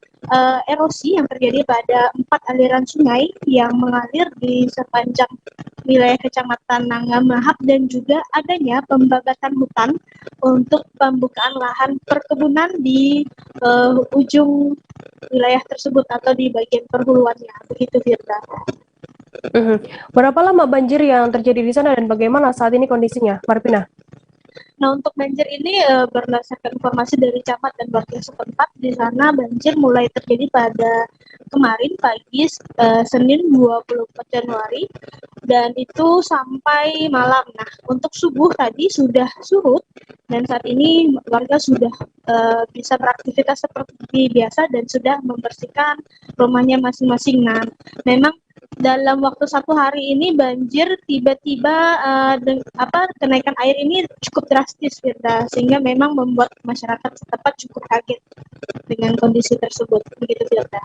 erosi yang terjadi pada 4 aliran sungai yang mengalir di sepanjang wilayah Kecamatan Nangamahap, dan juga adanya pembabatan hutan untuk pembukaan lahan perkebunan di ujung wilayah tersebut atau di bagian perhuluannya. Begitu, Firda. Berapa lama banjir yang terjadi di sana dan bagaimana saat ini kondisinya, Marpina? Nah, untuk banjir ini berdasarkan informasi dari camat dan warga setempat, di sana banjir mulai terjadi pada kemarin pagi Senin 24 Januari dan itu sampai malam. Nah, untuk subuh tadi sudah surut dan saat ini warga sudah bisa beraktivitas seperti biasa dan sudah membersihkan rumahnya masing-masing. Nah, memang dalam waktu 1 hari ini banjir tiba-tiba kenaikan air ini cukup drastis, Firda, sehingga memang membuat masyarakat setempat cukup kaget dengan kondisi tersebut. Begitu, Firda.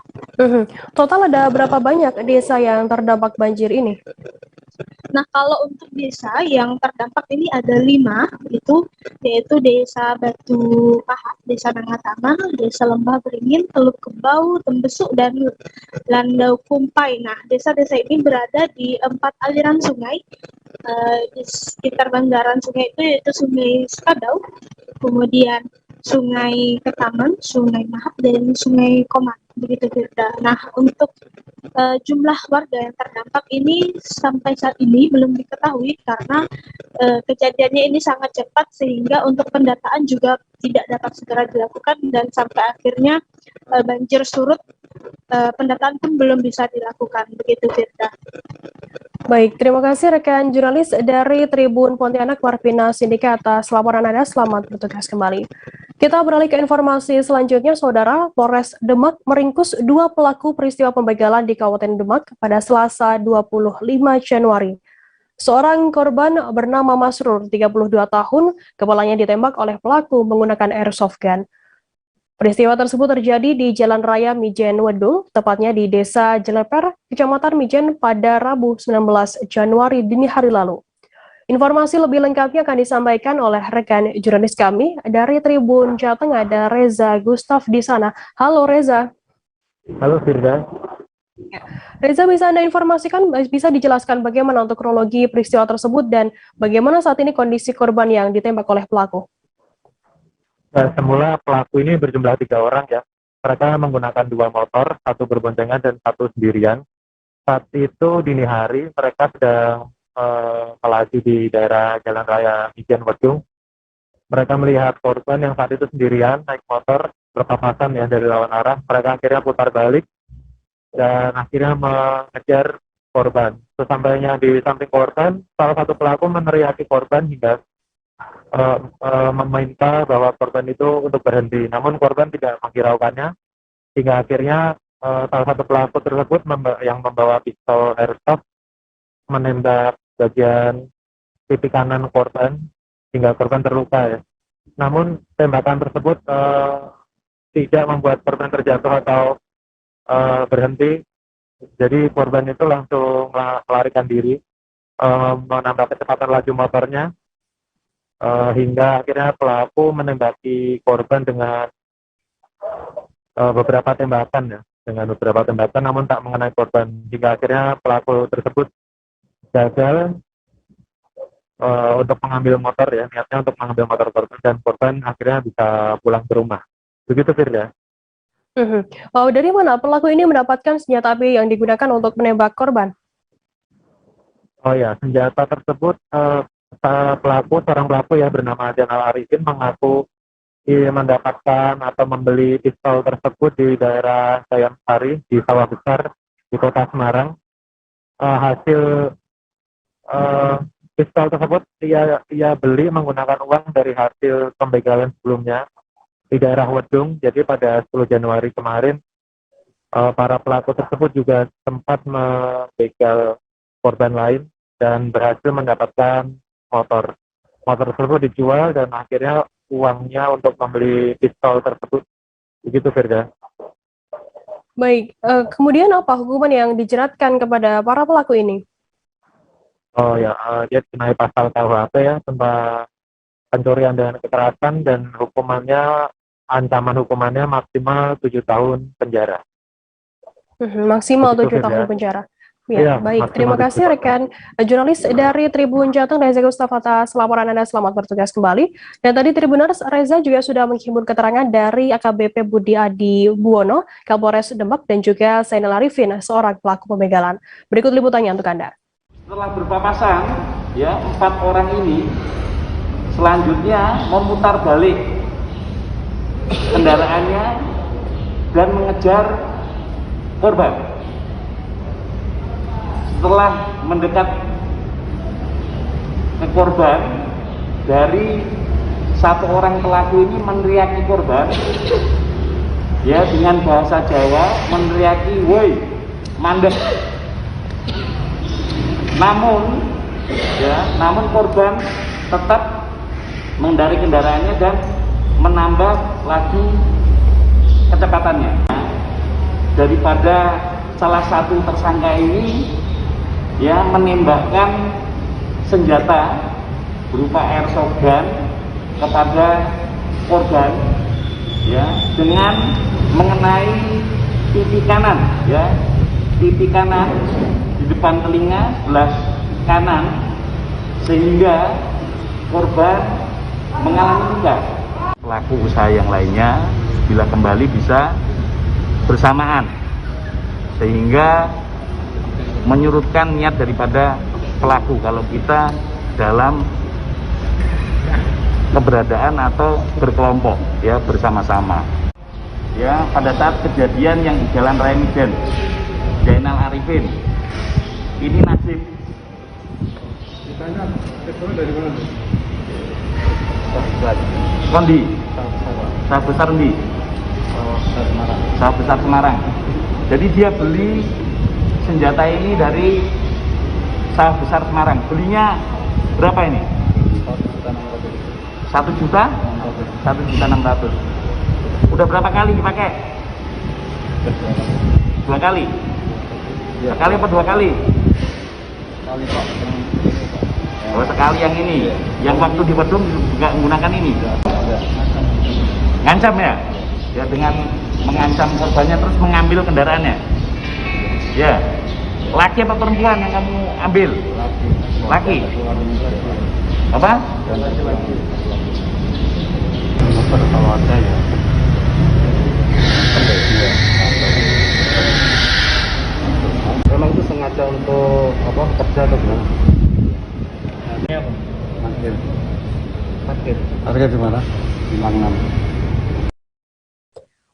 Total ada berapa banyak desa yang terdampak banjir ini? Nah, kalau untuk desa yang terdampak ini ada 5, yaitu Desa Batu Pahat, Desa Nangatama, Desa Lembah Beringin, Teluk Kebau, Tembesuk, dan Landau Kumpai. Nah, desa-desa ini berada di 4 aliran sungai. Di sekitar bandaran sungai itu yaitu Sungai Sekadau, kemudian Sungai Ketaman, Sungai Mahak, dan Sungai Koman, begitu Firda. Nah, untuk jumlah warga yang terdampak ini sampai saat ini belum diketahui karena kejadiannya ini sangat cepat sehingga untuk pendataan juga tidak dapat segera dilakukan dan sampai akhirnya banjir surut, pendataan pun belum bisa dilakukan, begitu Firda. Baik, terima kasih rekan jurnalis dari Tribun Pontianak Warpina Sindika atas laporan Anda. Selamat bertugas kembali. Kita beralih ke informasi selanjutnya, Saudara. Polres Demak meringkus 2 pelaku peristiwa pembegalan di Kabupaten Demak pada Selasa 25 Januari. Seorang korban bernama Masrur, 32 tahun, kepalanya ditembak oleh pelaku menggunakan airsoft gun. Peristiwa tersebut terjadi di Jalan Raya Mijen Wedung, tepatnya di Desa Jeleper, Kecamatan Mijen pada Rabu 19 Januari dini hari lalu. Informasi lebih lengkapnya akan disampaikan oleh rekan jurnalis kami dari Tribun Jawa Tengah, ada Reza Gustaf di sana. Halo Reza. Halo Firda. Reza, bisa Anda informasikan, bisa dijelaskan bagaimana untuk kronologi peristiwa tersebut dan bagaimana saat ini kondisi korban yang ditembak oleh pelaku? Nah, semula pelaku ini berjumlah 3 orang ya. Mereka menggunakan 2 motor, 1 berboncengan dan 1 sendirian. Saat itu dini hari mereka sedang melaju di daerah Jalan Raya Mijen Wedung. Mereka melihat korban yang saat itu sendirian naik motor berpapasan ya dari lawan arah. Mereka akhirnya putar balik dan akhirnya mengejar korban. Sesampainya di samping korban, salah satu pelaku meneriaki korban hingga meminta bahwa korban itu untuk berhenti. Namun korban tidak menghiraukannya hingga akhirnya salah satu pelaku tersebut yang membawa pistol airsoft menembak bagian pipi kanan korban hingga korban terluka ya. Namun tembakan tersebut tidak membuat korban terjatuh atau berhenti. Jadi korban itu langsung melarikan diri, menambah kecepatan laju motornya hingga akhirnya pelaku menembaki korban dengan beberapa tembakan ya, namun tak mengenai korban hingga akhirnya pelaku tersebut gagal untuk mengambil motor ya, niatnya untuk mengambil motor korban dan korban akhirnya bisa pulang ke rumah. Begitu Firda. Oh, dari mana pelaku ini mendapatkan senjata api yang digunakan untuk menembak korban? Oh ya, senjata tersebut seorang pelaku ya bernama Janal Arifin mengaku mendapatkan atau membeli pistol tersebut di daerah Sayan Sari di Sawah Besar di Kota Semarang. Hasil pistol tersebut ia beli menggunakan uang dari hasil pembegalan sebelumnya di daerah Wedung. Jadi pada 10 Januari kemarin para pelaku tersebut juga sempat membegal korban lain dan berhasil mendapatkan motor tersebut dijual dan akhirnya uangnya untuk membeli pistol tersebut. Begitu Firda. Baik, kemudian apa hukuman yang dijeratkan kepada para pelaku ini? Oh ya, dia dikenai pasal KUHP ya tentang pencurian dengan kekerasan dan ancaman hukumannya maksimal 7 tahun penjara. Maksimal 7 tahun penjara. Ya, baik. Terima kasih rekan jurnalis dari Tribun Jateng, Reza Gustaf atas laporan Anda. Selamat bertugas kembali. Dan tadi Tribuners, Reza juga sudah menghimpun keterangan dari AKBP Budi Adi Buwono, Kapolres Demak, dan juga Zainal Arifin, seorang pelaku pembegalan. Berikut liputannya untuk Anda. Setelah berpapasan, ya 4 orang ini selanjutnya memutar balik kendaraannya dan mengejar korban. Setelah mendekat ke korban, dari 1 orang pelaku ini meneriaki korban ya dengan bahasa Jawa, meneriaki woi mandek. Namun korban tetap mengendari kendaraannya dan menambah laju kecepatannya. Daripada salah satu tersangka ini ya menembakkan senjata berupa airsoft gun kepada korban ya dengan mengenai pipi kanan di depan telinga sebelah kanan sehingga korban mengalami luka. pelaku usaha yang lainnya bila kembali bisa bersamaan, sehingga menyurutkan niat daripada pelaku kalau kita dalam keberadaan atau berkelompok ya, bersama-sama. Ya, pada saat kejadian yang di Jalan Raya Miden, Zainal Arifin, ini nasib. Dari mana? Kondi, sawah besar di sawah besar Semarang. Jadi dia beli senjata ini dari sawah besar Semarang. Belinya berapa ini? 1.600.000. Udah berapa kali dipakai? 2 kali. Sekali apa 2 kali? Oh, sekali yang ini. Yang waktu di Wedung juga menggunakan ini. Ngancam ya? Ya, dengan mengancam korbannya terus mengambil kendaraannya. Ya. Laki apa perempuan yang kamu ambil? Laki. Apa? Kalau ada ya. Memang itu sengaja untuk apa, kerja atau gimana? Ini apa? Parkir. Parkir di mana? Di Mangnam.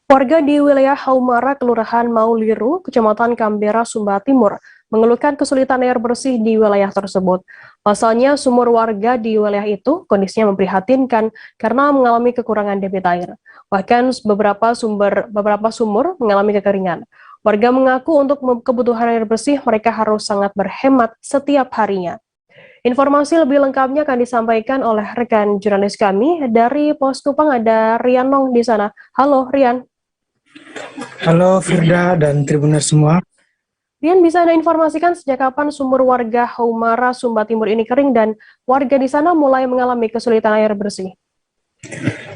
Warga di wilayah Haumara, Kelurahan Mauliru, Kecamatan Kambera, Sumba Timur, mengeluhkan kesulitan air bersih di wilayah tersebut. Pasalnya, sumur warga di wilayah itu kondisinya memprihatinkan karena mengalami kekurangan debit air. Bahkan beberapa sumur mengalami kekeringan. Warga mengaku untuk kebutuhan air bersih mereka harus sangat berhemat setiap harinya. Informasi lebih lengkapnya akan disampaikan oleh rekan jurnalis kami dari Pos Kupang, ada Rian Nong di sana. Halo Rian. Halo Firda dan Tribuners semua. Rian, bisa Anda informasikan sejak kapan sumur warga Haumara, Sumba Timur ini kering dan warga di sana mulai mengalami kesulitan air bersih?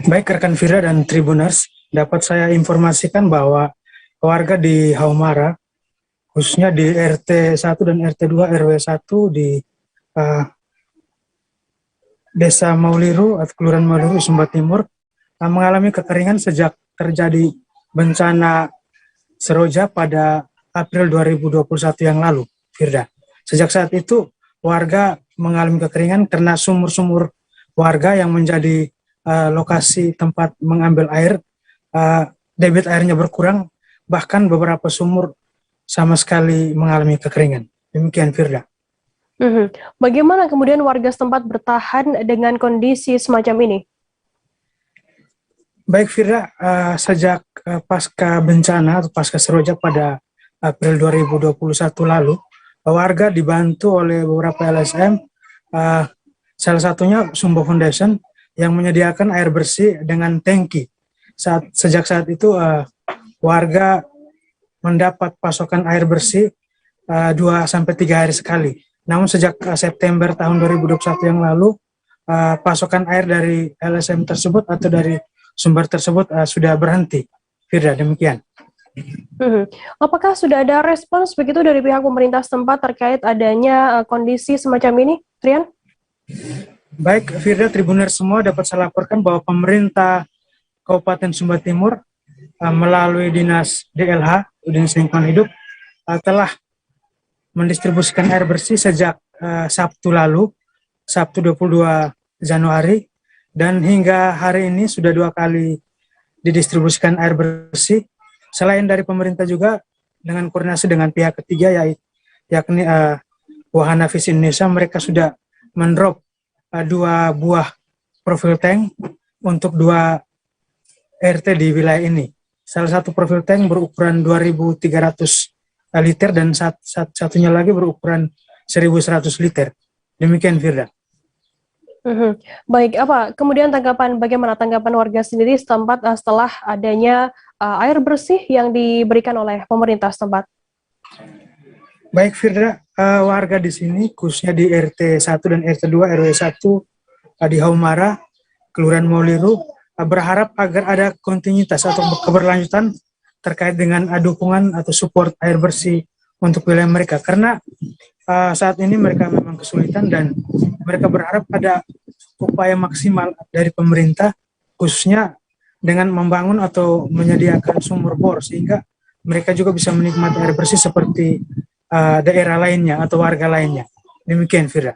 Baik rekan Firda dan Tribuners, dapat saya informasikan bahwa warga di Haumara, khususnya di RT 1 dan RT 2 RW 1 di Desa Mauliru atau Kelurahan Mauliru, Sumba Timur, mengalami kekeringan sejak terjadi bencana Seroja pada April 2021 yang lalu, Firda. Sejak saat itu, warga mengalami kekeringan karena sumur-sumur warga yang menjadi lokasi tempat mengambil air, debit airnya berkurang, bahkan beberapa sumur sama sekali mengalami kekeringan. Demikian, Firda. Bagaimana kemudian warga setempat bertahan dengan kondisi semacam ini? Baik Firda, sejak pasca bencana atau pasca Seroja pada April 2021 lalu, warga dibantu oleh beberapa LSM, salah satunya Sumba Foundation yang menyediakan air bersih dengan tangki. Sejak saat itu warga mendapat pasokan air bersih 2-3 hari sekali. Namun sejak September tahun 2021 yang lalu, pasokan air dari LSM tersebut atau dari sumber tersebut sudah berhenti. Firda, demikian. Apakah sudah ada respons begitu dari pihak pemerintah setempat terkait adanya kondisi semacam ini, Rian? Baik, Firda, Tribuner semua dapat saya laporkan bahwa pemerintah Kabupaten Sumba Timur melalui Dinas DLH, Dinas Lingkungan Hidup, telah mendistribusikan air bersih sejak Sabtu lalu, Sabtu 22 Januari, dan hingga hari ini sudah 2 kali didistribusikan air bersih. Selain dari pemerintah juga dengan koordinasi dengan pihak ketiga yakni Wahana Visi Indonesia, mereka sudah mendrop 2 buah profil tank untuk 2 RT di wilayah ini. Salah satu profil tank berukuran 2.300 liter dan satunya lagi berukuran 1.100 liter. Demikian, Firda. Baik, kemudian bagaimana tanggapan warga sendiri setempat setelah adanya air bersih yang diberikan oleh pemerintah setempat? Baik, Firda, warga di sini, khususnya di RT 1 dan RT 2 RW 1 di Haumara, Kelurahan Mauliru, berharap agar ada kontinuitas atau keberlanjutan terkait dengan dukungan atau support air bersih untuk wilayah mereka. Karena saat ini mereka memang kesulitan dan mereka berharap ada upaya maksimal dari pemerintah khususnya dengan membangun atau menyediakan sumur bor sehingga mereka juga bisa menikmati air bersih seperti daerah lainnya atau warga lainnya. Demikian, Firda.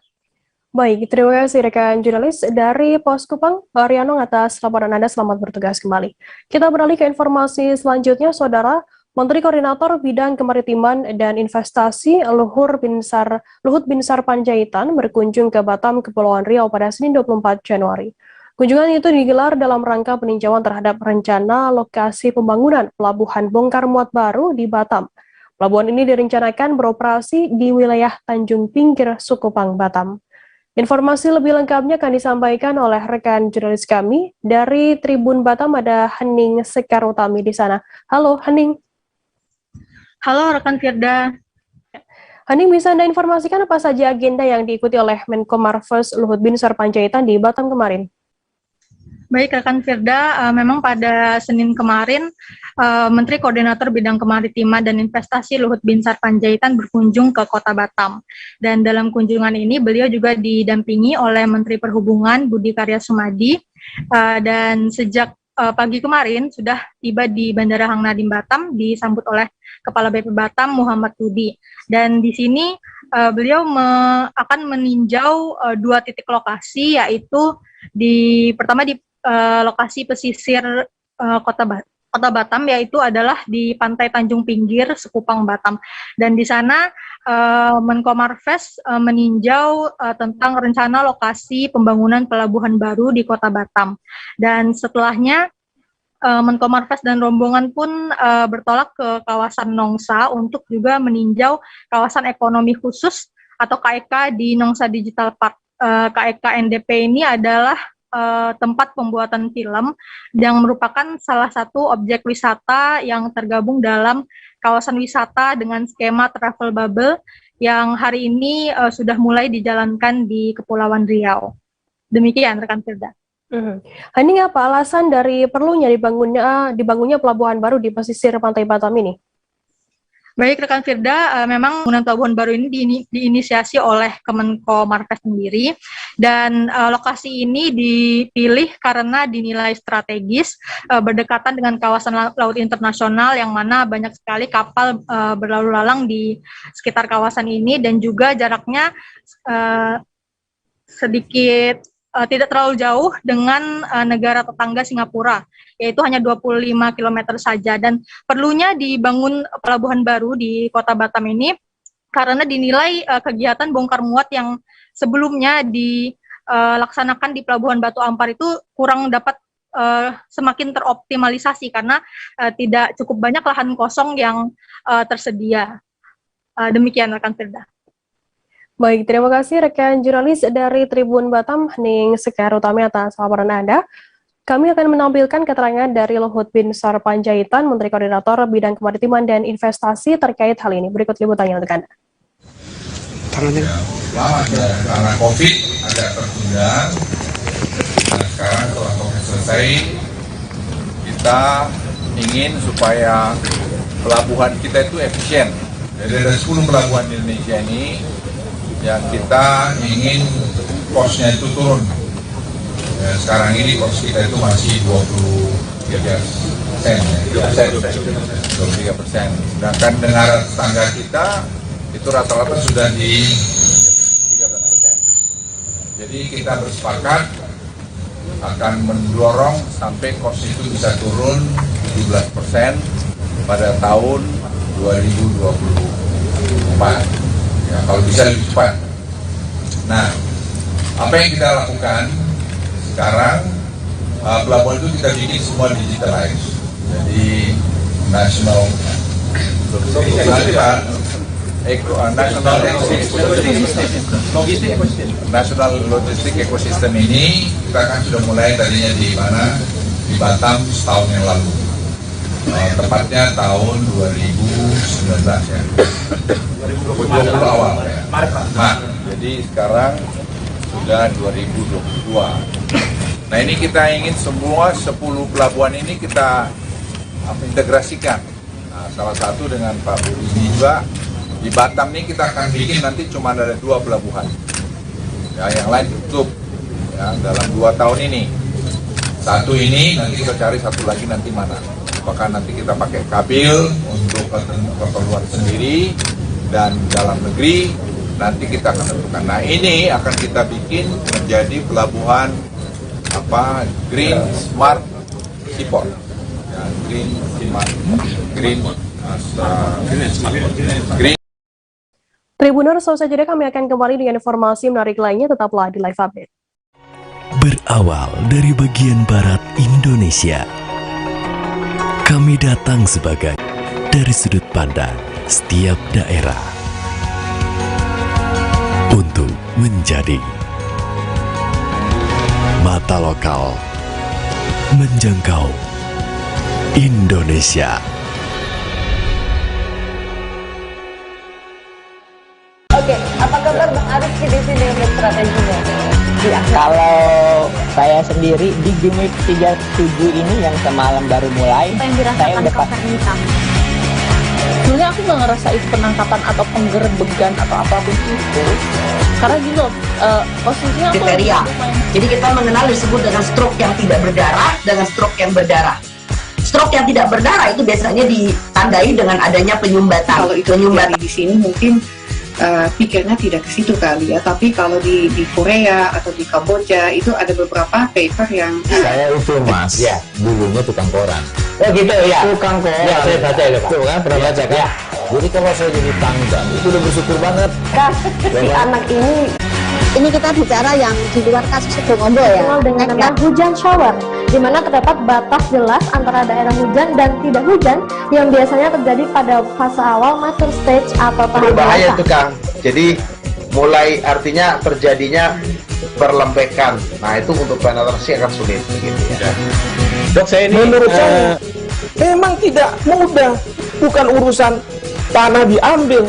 Baik, terima kasih rekan jurnalis dari Pos Kupang, Pak Ariano atas laporan Anda. Selamat bertugas kembali. Kita beralih ke informasi selanjutnya, Saudara. Menteri Koordinator Bidang Kemaritiman dan Investasi Luhut Binsar Panjaitan berkunjung ke Batam, Kepulauan Riau pada Senin 24 Januari. Kunjungan itu digelar dalam rangka peninjauan terhadap rencana lokasi pembangunan pelabuhan bongkar muat baru di Batam. Pelabuhan ini direncanakan beroperasi di wilayah Tanjung Pinggir, Sukupang, Batam. Informasi lebih lengkapnya akan disampaikan oleh rekan jurnalis kami dari Tribun Batam, ada Hening Sekar Utami di sana. Halo, Hening. Halo, rekan Firda. Hening, bisa Anda informasikan apa saja agenda yang diikuti oleh Menko Marves Luhut Binsar Panjaitan di Batam kemarin? Baik, rekan Firda, memang pada Senin kemarin, Menteri Koordinator Bidang Kemaritiman dan Investasi Luhut Binsar Panjaitan berkunjung ke Kota Batam. Dan dalam kunjungan ini, beliau juga didampingi oleh Menteri Perhubungan Budi Karya Sumadi, dan sejak pagi kemarin sudah tiba di Bandara Hang Nadiem Batam, disambut oleh Kepala BP Batam Muhammad Budi. Dan di sini beliau akan meninjau 2 titik lokasi, yaitu pertama di lokasi pesisir Kota Batam, yaitu adalah di Pantai Tanjung Pinggir, Sekupang, Batam. Dan di sana Menko Marves meninjau tentang rencana lokasi pembangunan pelabuhan baru di Kota Batam. Dan setelahnya Menko Marves dan rombongan pun bertolak ke kawasan Nongsa untuk juga meninjau kawasan ekonomi khusus atau KEK di Nongsa Digital Park. KEK NDP ini adalah tempat pembuatan film yang merupakan salah satu objek wisata yang tergabung dalam kawasan wisata dengan skema travel bubble yang hari ini sudah mulai dijalankan di Kepulauan Riau. Demikian, rekan Firda. Hening, apa alasan dari perlunya dibangunnya pelabuhan baru di pesisir Pantai Batam ini? Baik, rekan Firda, memang pembangunan pelabuhan baru ini diinisiasi oleh Kemenko Marves sendiri, dan lokasi ini dipilih karena dinilai strategis, berdekatan dengan kawasan laut internasional yang mana banyak sekali kapal berlalu lalang di sekitar kawasan ini, dan juga jaraknya sedikit tidak terlalu jauh dengan negara tetangga Singapura, yaitu hanya 25 km saja. Dan perlunya dibangun pelabuhan baru di Kota Batam ini karena dinilai kegiatan bongkar muat yang sebelumnya dilaksanakan di Pelabuhan Batu Ampar itu kurang dapat semakin teroptimalisasi karena tidak cukup banyak lahan kosong yang tersedia. Demikian, rekan Firda. Baik, terima kasih rekan jurnalis dari Tribun Batam, Hening Sekar Utami atas laporan Anda. Kami akan menampilkan keterangan dari Luhut Binsar Panjaitan, Menteri Koordinator Bidang Kemaritiman dan Investasi terkait hal ini. Berikut liputannya untuk Anda. Karena COVID agak tertunda, nah sekarang setelah COVID selesai, kita ingin supaya pelabuhan kita itu efisien. Jadi ada 10 pelabuhan di Indonesia ini yang kita ingin cost-nya itu turun. Ya, sekarang ini cost kita itu masih 23%, 23%. Sedangkan negara tetangga kita itu rata-rata sudah di 13%. Jadi kita bersepakat akan mendorong sampai cost itu bisa turun 17% pada tahun 2024. Ya, kalau bisa lebih cepat. Nah, apa yang kita lakukan sekarang, pelabuhan itu kita bikin semua digitalized. Jadi National Logistik Ecosystem ini kita kan sudah mulai tadinya di mana, di Batam setahun yang lalu, tepatnya tahun 2019 ya. 2020 awal ya. Jadi sekarang sudah 2022. Nah ini kita ingin semua 10 pelabuhan ini kita integrasikan. Nah, salah satu dengan Pak Budi juga di Batam ini kita akan bikin nanti cuma ada 2 pelabuhan. Ya, yang lain tutup ya, dalam 2 tahun ini. Satu ini, nanti kita cari satu lagi nanti mana. Apakah nanti kita pakai kabel untuk keperluan sendiri dan dalam negeri, nanti kita akan tentukan. Nah ini akan kita bikin menjadi pelabuhan Green Smart Seaport. Ya, Green Smart, Green Tribuners, selesai jeda kami akan kembali dengan informasi menarik lainnya, tetaplah di Live Update. Berawal dari bagian barat Indonesia, kami datang sebagai dari sudut pandang setiap daerah untuk menjadi mata lokal menjangkau Indonesia. Oke, apa kabar Bang Arif di sini untuk strateginya? Ya, kalau saya sendiri di Gumip 37 ini yang semalam baru mulai, Apa yang saya dirasakan udah Kak Fernita? Sebenarnya aku nggak ngerasa itu penangkapan atau penggerbegan atau apapun itu, karena gini loh, posisinya aku Kriteria. Jadi kita mengenal disebut dengan stroke yang tidak berdarah dengan stroke yang berdarah. Stroke yang tidak berdarah itu biasanya ditandai dengan adanya penyumbatan. Kalau itu terjadi di sini mungkin pikirnya tidak ke situ kali ya, tapi kalau di Korea atau di Kamboja itu ada beberapa paper yang Saya itu mas, ya dulunya tukang koran. Oh gitu ya. Tukang koran. Ya, saya baca itu Pak. Tuh kan pernah baca kan? Ya. Jadi kalau saya jadi tanggal itu udah bersyukur banget. Si anak ini kita bicara yang di luar kasus Situbondo ya. Dikenal dengan nama hujan shower, di mana terdapat batas jelas antara daerah hujan dan tidak hujan yang biasanya terjadi pada fase awal mature stage atau tahap Berbahaya dewasa. itu Kang. Jadi mulai artinya terjadinya perlembekan. Nah itu untuk penetrasi akan sulit gitu ya. Dok, saya ini menurut saya memang tidak mudah, bukan urusan tanah diambil.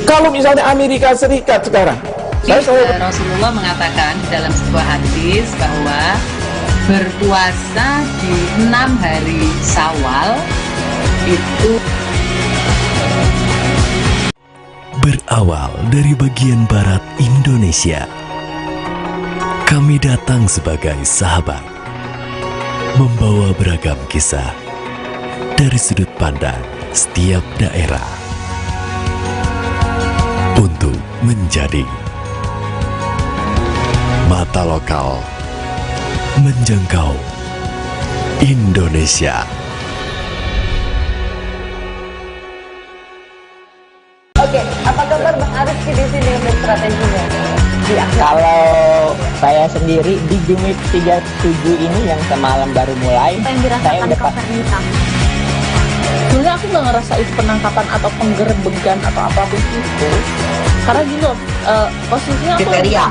Kalau misalnya Amerika Serikat sekarang, Rasulullah mengatakan dalam sebuah hadis bahwa berpuasa di 6 hari Syawal itu Berawal dari bagian barat Indonesia, kami datang sebagai sahabat, membawa beragam kisah dari sudut pandang setiap daerah untuk menjadi mata lokal menjangkau Indonesia. Oke, apa kabar Bang Arif di sini untuk strateginya? Ya, kalau saya sendiri di Gumip 37 ini yang semalam baru mulai, Apa yang saya dirasakan udah Kak Fernita? Sebenarnya aku nggak ngerasa itu penangkapan atau penggerbegan atau apapun itu, karena gini loh, posisinya aku Kriteria.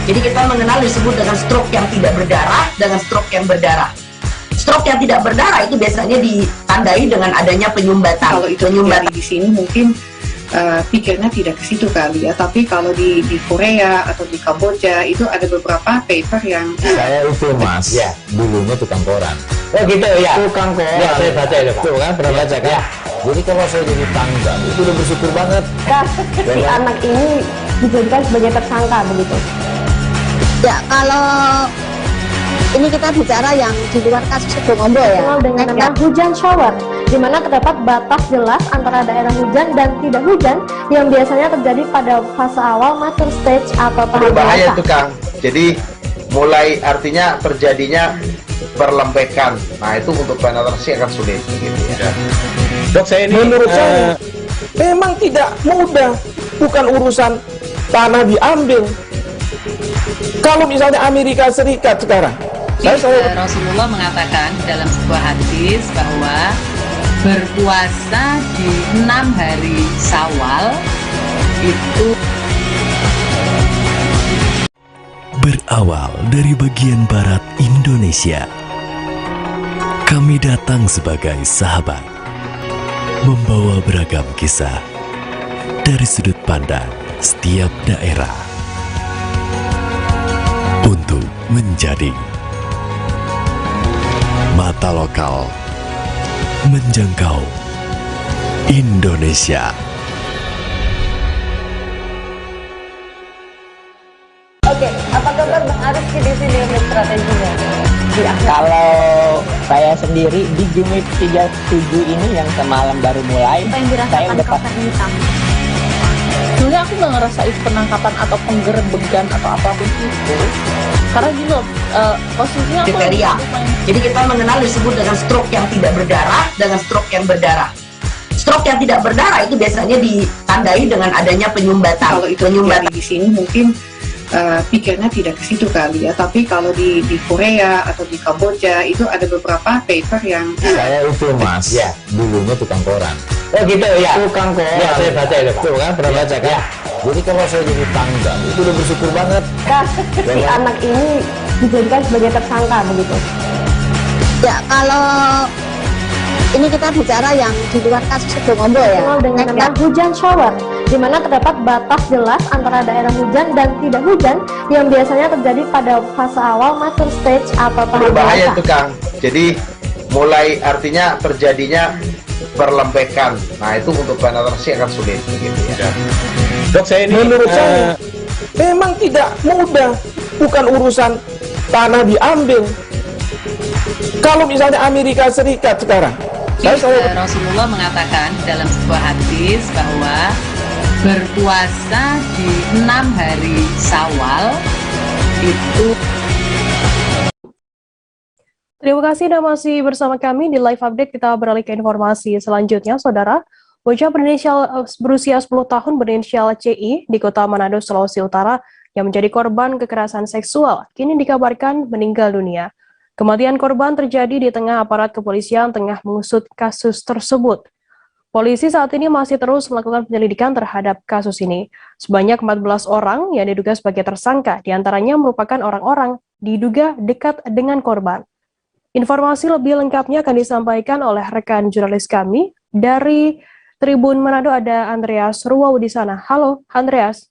Jadi kita mengenal disebut dengan stroke yang tidak berdarah dengan stroke yang berdarah. Stroke yang tidak berdarah itu biasanya ditandai dengan adanya penyumbatan. kalau itu terjadi di sini mungkin pikirnya tidak ke situ kali ya, tapi kalau di Korea atau di Kamboja itu ada beberapa paper yang Saya itu mas, ya dulunya tukang koran. Oh gitu ya. Tukang koran. Ya, saya baca itu Pak. Tuh kan pernah baca kan? Ya. Jadi kalau saya jadi tanggal itu udah bersyukur banget. Si anak ini dijadikan sebagai tersangka begitu. Ya kalau ini kita bicara yang di luar kasus Situbondo ya. Dikenal dengan nama hujan shower, di mana terdapat batas jelas antara daerah hujan dan tidak hujan yang biasanya terjadi pada fase awal mature stage atau tahap Berbahaya dewasa. itu Kang. Jadi mulai artinya terjadinya perlembekan. Nah itu untuk penetrasi akan sulit gitu ya. Dok, saya ini menurut saya memang tidak mudah, bukan urusan tanah diambil. Kalau misalnya Amerika Serikat sekarang, Rasulullah mengatakan dalam sebuah hadis bahwa berpuasa di 6 hari Syawal itu Berawal dari bagian barat Indonesia, kami datang sebagai sahabat, membawa beragam kisah dari sudut pandang setiap daerah untuk menjadi mata lokal menjangkau Indonesia. Oke, apa kabar Bang Arif di sini untuk strateginya? di akhir? Kalau saya sendiri di Jumip 37 ini yang semalam baru mulai, Apa yang saya dirasakan udah Kapten Hitam? Sebenarnya aku nggak ngerasa itu penangkapan atau penggerebegan atau apapun itu. Karena gini loh, posisinya aku Kriteria. Jadi kita mengenal disebut dengan stroke yang tidak berdarah dengan stroke yang berdarah. Stroke yang tidak berdarah itu biasanya ditandai dengan adanya penyumbatan. Kalau itu terjadi di sini mungkin pikirnya tidak ke situ kali ya. Tapi kalau di Korea atau di Kamboja itu ada beberapa paper yang Saya itu mas, dulunya tukang koran. Oh gitu ya. Tukang koran. Ya, saya baca itu Pak. Tuh kan, pernah baca kan? Jadi kalau saya jadi tanggal, itu udah bersyukur banget. Si anak ini dijadikan sebagai tersangka begitu. Ya kalau ini kita bicara yang di luar kasus Bongobo ya. Dengan nama hujan shower, di mana terdapat batas jelas antara daerah hujan dan tidak hujan yang biasanya terjadi pada fase awal mature stage atau tahap Berbahaya dewasa. itu Kang. Jadi mulai artinya terjadinya perlembekan. Nah itu untuk penetrasi akan sulit gitu ya. Dok, saya ini menurut saya memang tidak mudah, bukan urusan tanah diambil. Kalau misalnya Amerika Serikat sekarang, Rasulullah mengatakan dalam sebuah hadis bahwa berpuasa di 6 hari Syawal itu. Terima kasih Anda masih bersama kami di Live Update. Kita beralih ke informasi selanjutnya, Saudara. Bocah berusia 10 tahun berinisial CI di Kota Manado, Sulawesi Utara yang menjadi korban kekerasan seksual kini dikabarkan meninggal dunia. Kematian korban terjadi di tengah aparat kepolisian tengah mengusut kasus tersebut. Polisi saat ini masih terus melakukan penyelidikan terhadap kasus ini. Sebanyak 14 orang yang diduga sebagai tersangka, diantaranya merupakan orang-orang diduga dekat dengan korban. Informasi lebih lengkapnya akan disampaikan oleh rekan jurnalis kami dari Tribun Manado, ada Andreas Ruwau di sana. Halo, Andreas.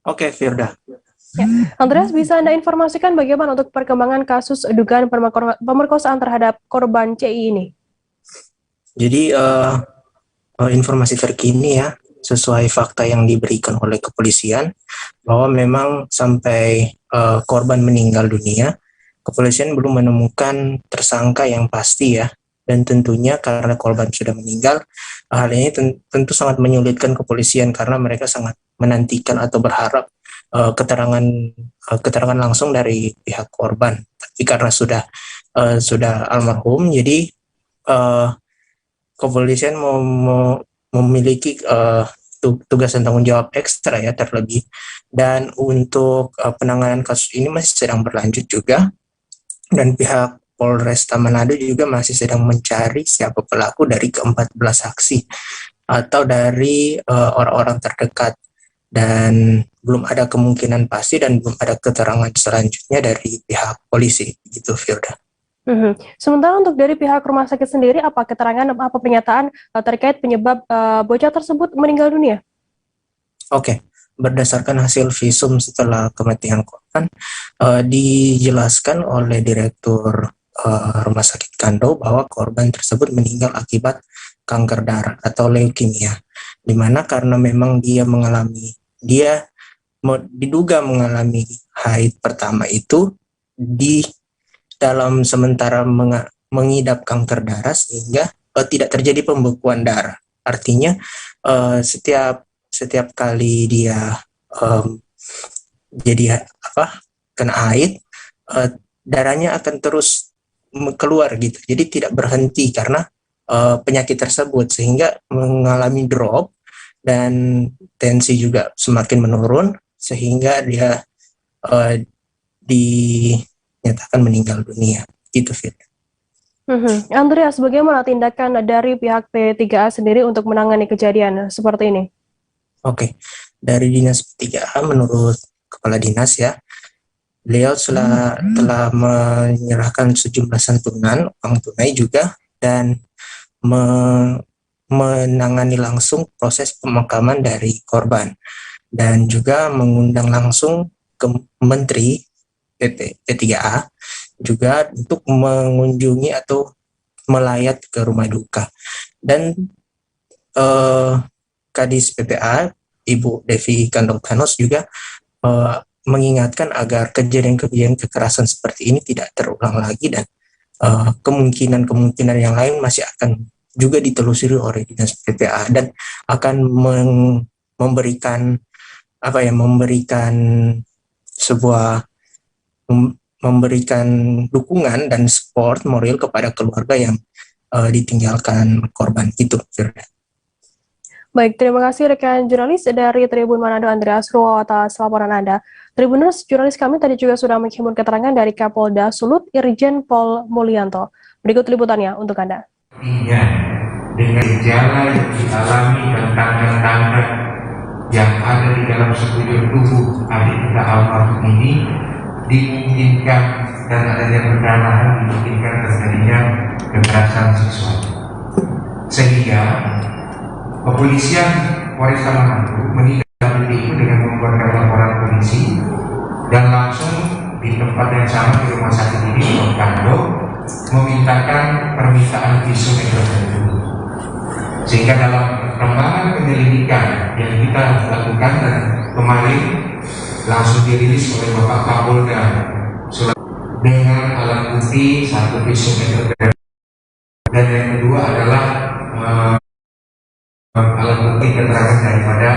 Oke, Firda. Ya. Andreas, bisa Anda informasikan bagaimana untuk perkembangan kasus dugaan pemerkosaan terhadap korban CI ini? Jadi informasi terkini ya, sesuai fakta yang diberikan oleh kepolisian, bahwa memang sampai korban meninggal dunia, kepolisian belum menemukan tersangka yang pasti ya. Dan tentunya karena korban sudah meninggal, hal ini tentu sangat menyulitkan kepolisian karena mereka sangat menantikan atau berharap keterangan langsung dari pihak korban. Tapi karena sudah almarhum, jadi kepolisian memiliki tugas dan tanggung jawab ekstra ya terlebih. Dan untuk penanganan kasus ini masih sedang berlanjut juga, dan pihak Polresta Manado juga masih sedang mencari siapa pelaku dari ke-14 saksi atau dari orang-orang terdekat, dan belum ada kemungkinan pasti dan belum ada keterangan selanjutnya dari pihak polisi, gitu Firda. Sementara untuk dari pihak rumah sakit sendiri, apa keterangan, apa pernyataan terkait penyebab bocah tersebut meninggal dunia? Oke. Berdasarkan hasil visum setelah kematian korban, dijelaskan oleh Direktur Rumah Sakit Kando bahwa korban tersebut meninggal akibat kanker darah atau leukemia, di mana karena memang dia diduga mengalami haid pertama itu di dalam sementara mengidap kanker darah sehingga tidak terjadi pembekuan darah. Artinya setiap kali dia kena haid, darahnya akan terus keluar gitu, jadi tidak berhenti karena penyakit tersebut, sehingga mengalami drop dan tensi juga semakin menurun sehingga dia dinyatakan meninggal dunia gitu Fit. Andreas, bagaimana tindakan dari pihak P3A sendiri untuk menangani kejadian seperti ini? Oke, dari Dinas P3A menurut Kepala Dinas ya, beliau telah menyerahkan sejumlah santunan uang tunai juga dan menangani langsung proses pemakaman dari korban, dan juga mengundang langsung ke Menteri P3A juga untuk mengunjungi atau melayat ke rumah duka. Dan Kadis PPA Ibu Devi Kandong Thanos juga mengingatkan agar kejadian-kejadian kekerasan seperti ini tidak terulang lagi, dan kemungkinan-kemungkinan yang lain masih akan juga ditelusuri oleh Dinas PPA, dan akan memberikan memberikan dukungan dan support moral kepada keluarga yang ditinggalkan korban itu. Baik, terima kasih rekan jurnalis dari Tribun Manado Andreas Ruo atas laporan Anda. Tribuners, jurnalis kami tadi juga sudah menghimpun keterangan dari Kapolda Sulut Irjen Pol Mulyanto. Berikut liputannya untuk Anda. Iya, dengan gejala yang dialami dan tanda-tanda yang ada di dalam sekujur tubuh adik kita almarhum ini dimungkinkan, dan adanya perdarahan dimungkinkan terjadinya kekerasan seksual. Sehingga kepolisian Polresta Manado menindaklanjuti itu dengan membuatkan laporan polisi, dan langsung di tempat yang sama di rumah sakit ini Kando memintakan permintaan visum et repertum. Sehingga dalam perkembangan penyelidikan yang kita lakukan, dan kemarin langsung dirilis oleh Bapak Kapolda dengan alat bukti satu visum et repertum, dan yang kedua adalah alat bukti keterangan daripada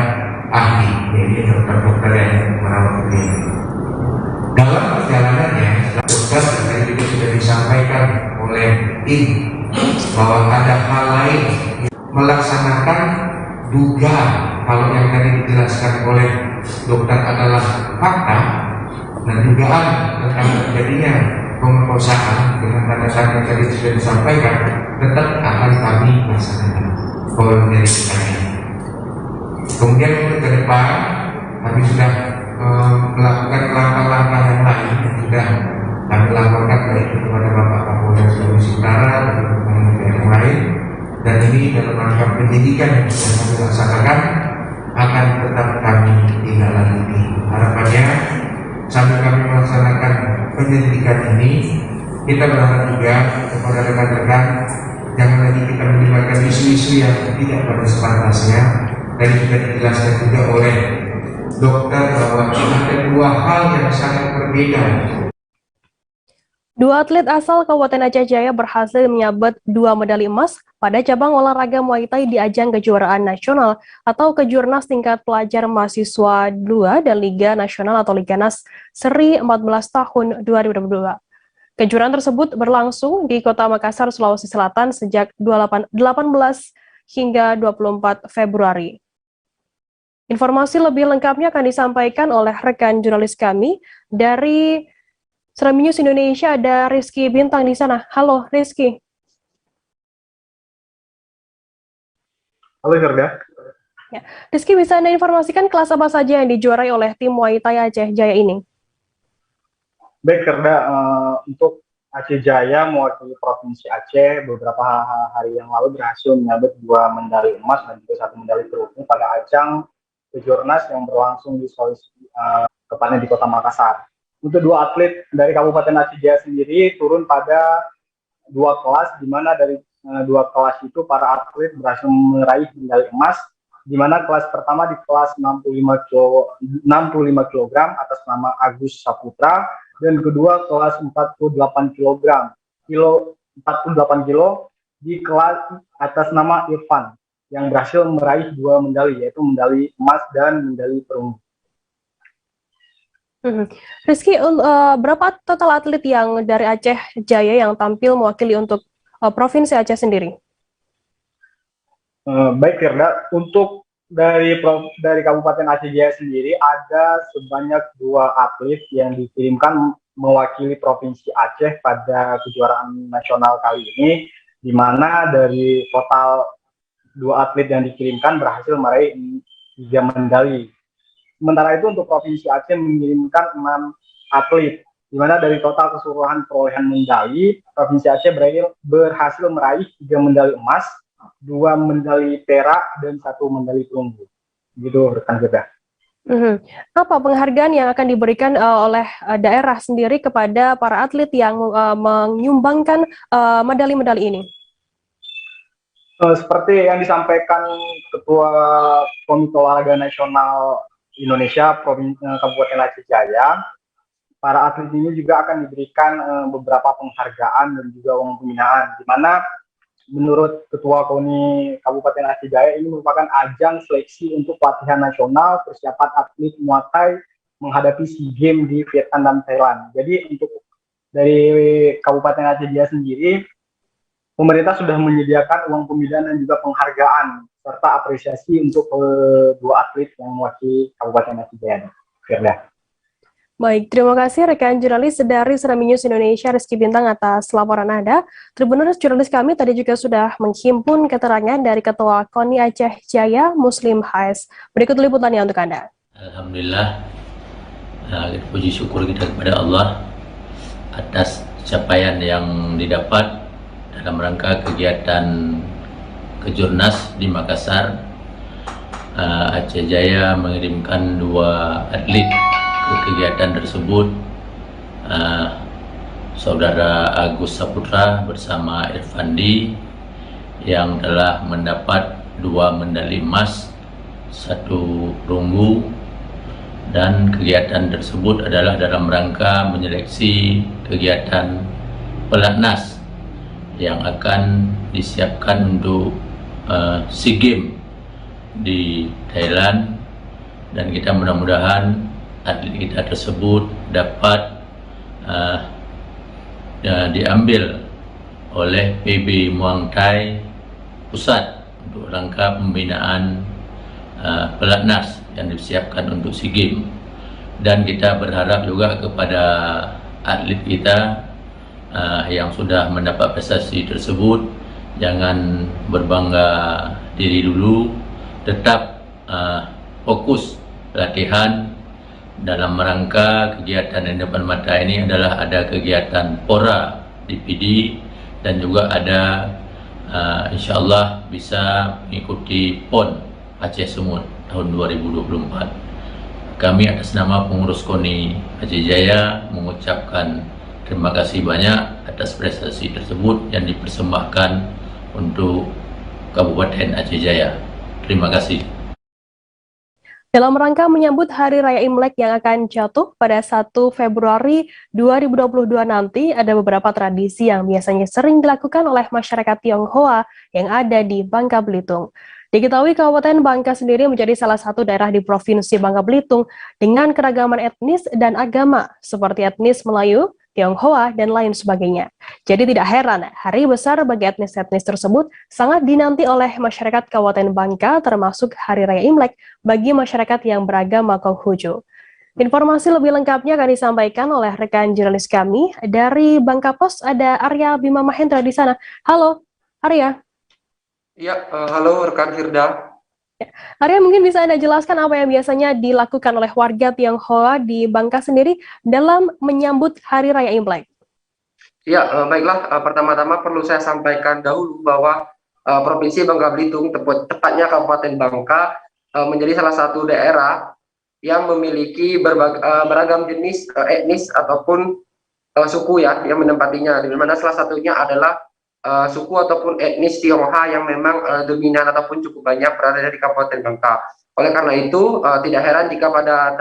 ahli, yaitu dokter-dokter yang merawat dia. Dalam perjalanannya, dokter tadi juga sudah disampaikan oleh tim bahwa ada hal lain melaksanakan dugaan, kalau yang tadi dijelaskan oleh dokter adalah fakta, dan dugaan tentang terjadinya pemerkosaan dengan tanda-tanda yang tadi sudah disampaikan, tetap akan kami laksanakan penyelidikannya. Kemudian untuk ke depan kami sudah melakukan langkah-langkah yang lain yang sudah kami laporkan baik kepada Bapak Kapolda Sulawesi Utara dan teman-teman yang lain, dan ini dalam rangka penyidikan yang sudah kami laksanakan akan tetap kami tindak lanjuti. Harapannya sambil kami melaksanakan penyelidikan ini, kita berharap juga kepada rekan-rekan jangan lagi kita melibatkan isu-isu yang tidak pada sepantasnya. Dan juga dijelaskan juga oleh dokter bahwa ada dua hal yang sangat berbeda. Dua atlet asal Kabupaten Aceh Jaya berhasil menyabet 2 medali emas pada cabang olahraga Muay Thai di ajang kejuaraan nasional atau kejurnas tingkat pelajar mahasiswa 2 dan Liga Nasional atau Liganas Seri 14 tahun 2022. Kejuaraan tersebut berlangsung di Kota Makassar, Sulawesi Selatan sejak 18 hingga 24 Februari. Informasi lebih lengkapnya akan disampaikan oleh rekan jurnalis kami dari Serambi News Indonesia, ada Rizky Bintang di sana. Halo Rizky. Halo Herda. Ya. Rizky, bisa Anda informasikan kelas apa saja yang dijuarai oleh tim Muay Thai Aceh Jaya ini? Baik Herda, untuk Aceh Jaya mewakili Provinsi Aceh beberapa hari yang lalu berhasil menyabet 2 medali emas dan juga 1 medali perunggu pada ajang kejurnas yang berlangsung di Sulawesi, tepatnya di Kota Makassar. Untuk 2 atlet dari Kabupaten Aceh Jaya sendiri turun pada 2 kelas, di mana dari 2 kelas itu para atlet berhasil meraih medali emas, di mana kelas pertama di kelas 65 kg atas nama Agus Saputra, dan kedua kelas 48 kg di kelas atas nama Irfan yang berhasil meraih 2 medali, yaitu medali emas dan medali perunggu. Rizky, berapa total atlet yang dari Aceh Jaya yang tampil mewakili untuk Provinsi Aceh sendiri? Baik Firda, untuk dari Kabupaten Aceh Jaya sendiri ada sebanyak 2 atlet yang dikirimkan mewakili Provinsi Aceh pada kejuaraan nasional kali ini, di mana dari total 2 atlet yang dikirimkan berhasil meraih 3 medali. Sementara itu untuk Provinsi Aceh mengirimkan 6 atlet, di mana dari total keseluruhan perolehan medali, Provinsi Aceh berhasil meraih 3 medali emas, 2 medali perak, dan 1 medali perunggu. Gitu rekan kita. Apa penghargaan yang akan diberikan oleh daerah sendiri kepada para atlet yang menyumbangkan medali-medali ini? Seperti yang disampaikan Ketua Komite Olahraga Nasional Indonesia Kabupaten Aceh Jaya. Para atlet ini juga akan diberikan beberapa penghargaan dan juga uang pembinaan, di mana menurut Ketua KONI Kabupaten Aceh Jaya ini merupakan ajang seleksi untuk pelatihan nasional persiapan atlet Muay Thai menghadapi SEA Games di Vietnam dan Thailand. Jadi untuk dari Kabupaten Aceh Jaya sendiri, pemerintah sudah menyediakan uang pembinaan dan juga penghargaan serta apresiasi untuk dua atlet yang mewakili Kabupaten Aceh Jaya. Firda. Baik, terima kasih rekan jurnalis dari Serambi News Indonesia Rizky Bintang atas laporan Anda. Tribuners jurnalis kami tadi juga sudah menghimpun keterangan dari Ketua KONI Aceh Jaya Muslim HS. Berikut liputannya untuk Anda. Alhamdulillah, puji syukur kita kepada Allah atas capaian yang didapat dalam rangka kegiatan Kejurnas di Makassar. Aceh Jaya mengirimkan 2 atlet ke kegiatan tersebut, Saudara Agus Saputra bersama Irfandi yang telah mendapat 2 medali emas, 1 perunggu, dan kegiatan tersebut adalah dalam rangka menyeleksi kegiatan pelatnas yang akan disiapkan untuk SEA Games di Thailand, dan kita mudah-mudahan atlet kita tersebut dapat diambil oleh PB Muang Thai Pusat untuk rangka pembinaan pelatnas yang disiapkan untuk SEA Games. Dan kita berharap juga kepada atlet kita yang sudah mendapat prestasi tersebut, jangan berbangga diri dulu, tetap fokus latihan. Dalam rangka kegiatan yang depan mata ini adalah ada kegiatan PORA DPD dan juga ada insya Allah bisa mengikuti PON Aceh Sumut tahun 2024. Kami atas nama pengurus KONI Aceh Jaya mengucapkan terima kasih banyak atas prestasi tersebut yang dipersembahkan untuk Kabupaten Aceh Jaya. Terima kasih. Dalam rangka menyambut Hari Raya Imlek yang akan jatuh pada 1 Februari 2022 nanti, ada beberapa tradisi yang biasanya sering dilakukan oleh masyarakat Tionghoa yang ada di Bangka Belitung. Diketahui Kabupaten Bangka sendiri menjadi salah satu daerah di Provinsi Bangka Belitung dengan keragaman etnis dan agama seperti etnis Melayu, Tionghoa, dan lain sebagainya. Jadi tidak heran, hari besar bagi etnis-etnis tersebut sangat dinanti oleh masyarakat Kabupaten Bangka, termasuk Hari Raya Imlek bagi masyarakat yang beragama Konghucu. Informasi lebih lengkapnya akan disampaikan oleh rekan jurnalis kami dari Bangka Pos, ada Arya Bima Mahendra di sana. Halo, Arya. Ya, halo rekan Firda. Arya, mungkin bisa Anda jelaskan apa yang biasanya dilakukan oleh warga Tionghoa di Bangka sendiri dalam menyambut Hari Raya Imlek? Ya, baiklah. Pertama-tama perlu saya sampaikan dahulu bahwa Provinsi Bangka Belitung, tepatnya Kabupaten Bangka, menjadi salah satu daerah yang memiliki beragam jenis etnis ataupun suku yang menempatinya, di mana salah satunya adalah suku ataupun etnis Tionghoa yang memang dominan ataupun cukup banyak berada di Kabupaten Bangka. Oleh karena itu, tidak heran jika pada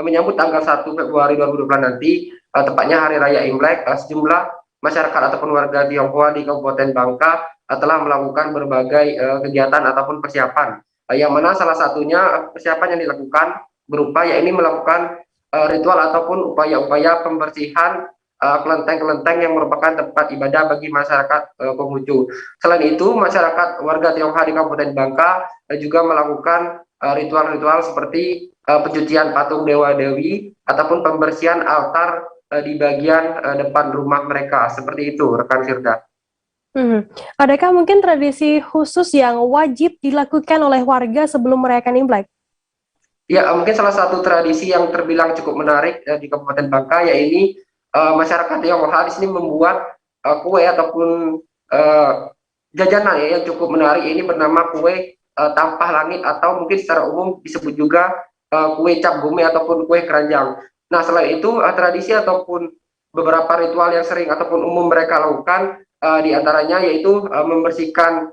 menyambut tanggal 1 Februari 2020 nanti, tepatnya Hari Raya Imlek, sejumlah masyarakat ataupun warga Tionghoa di Kabupaten Bangka telah melakukan berbagai kegiatan ataupun persiapan. Yang mana salah satunya persiapan yang dilakukan berupa yakni melakukan ritual ataupun upaya-upaya pembersihan kelenteng-kelenteng yang merupakan tempat ibadah bagi masyarakat Konghucu. Selain itu, masyarakat warga Tionghoa di Kabupaten Bangka juga melakukan ritual-ritual seperti pencucian patung dewa-dewi ataupun pembersihan altar di bagian depan rumah mereka. Seperti itu, rekan Firda. Adakah mungkin tradisi khusus yang wajib dilakukan oleh warga sebelum merayakan Imlek? Ya, mungkin salah satu tradisi yang terbilang cukup menarik di Kabupaten Bangka, yaitu masyarakat Tionghoa di sini membuat kue ataupun jajanan yang cukup menarik. Ini bernama kue tampah langit atau mungkin secara umum disebut juga kue cap gome ataupun kue keranjang. Nah, selain itu tradisi ataupun beberapa ritual yang sering ataupun umum mereka lakukan diantaranya yaitu membersihkan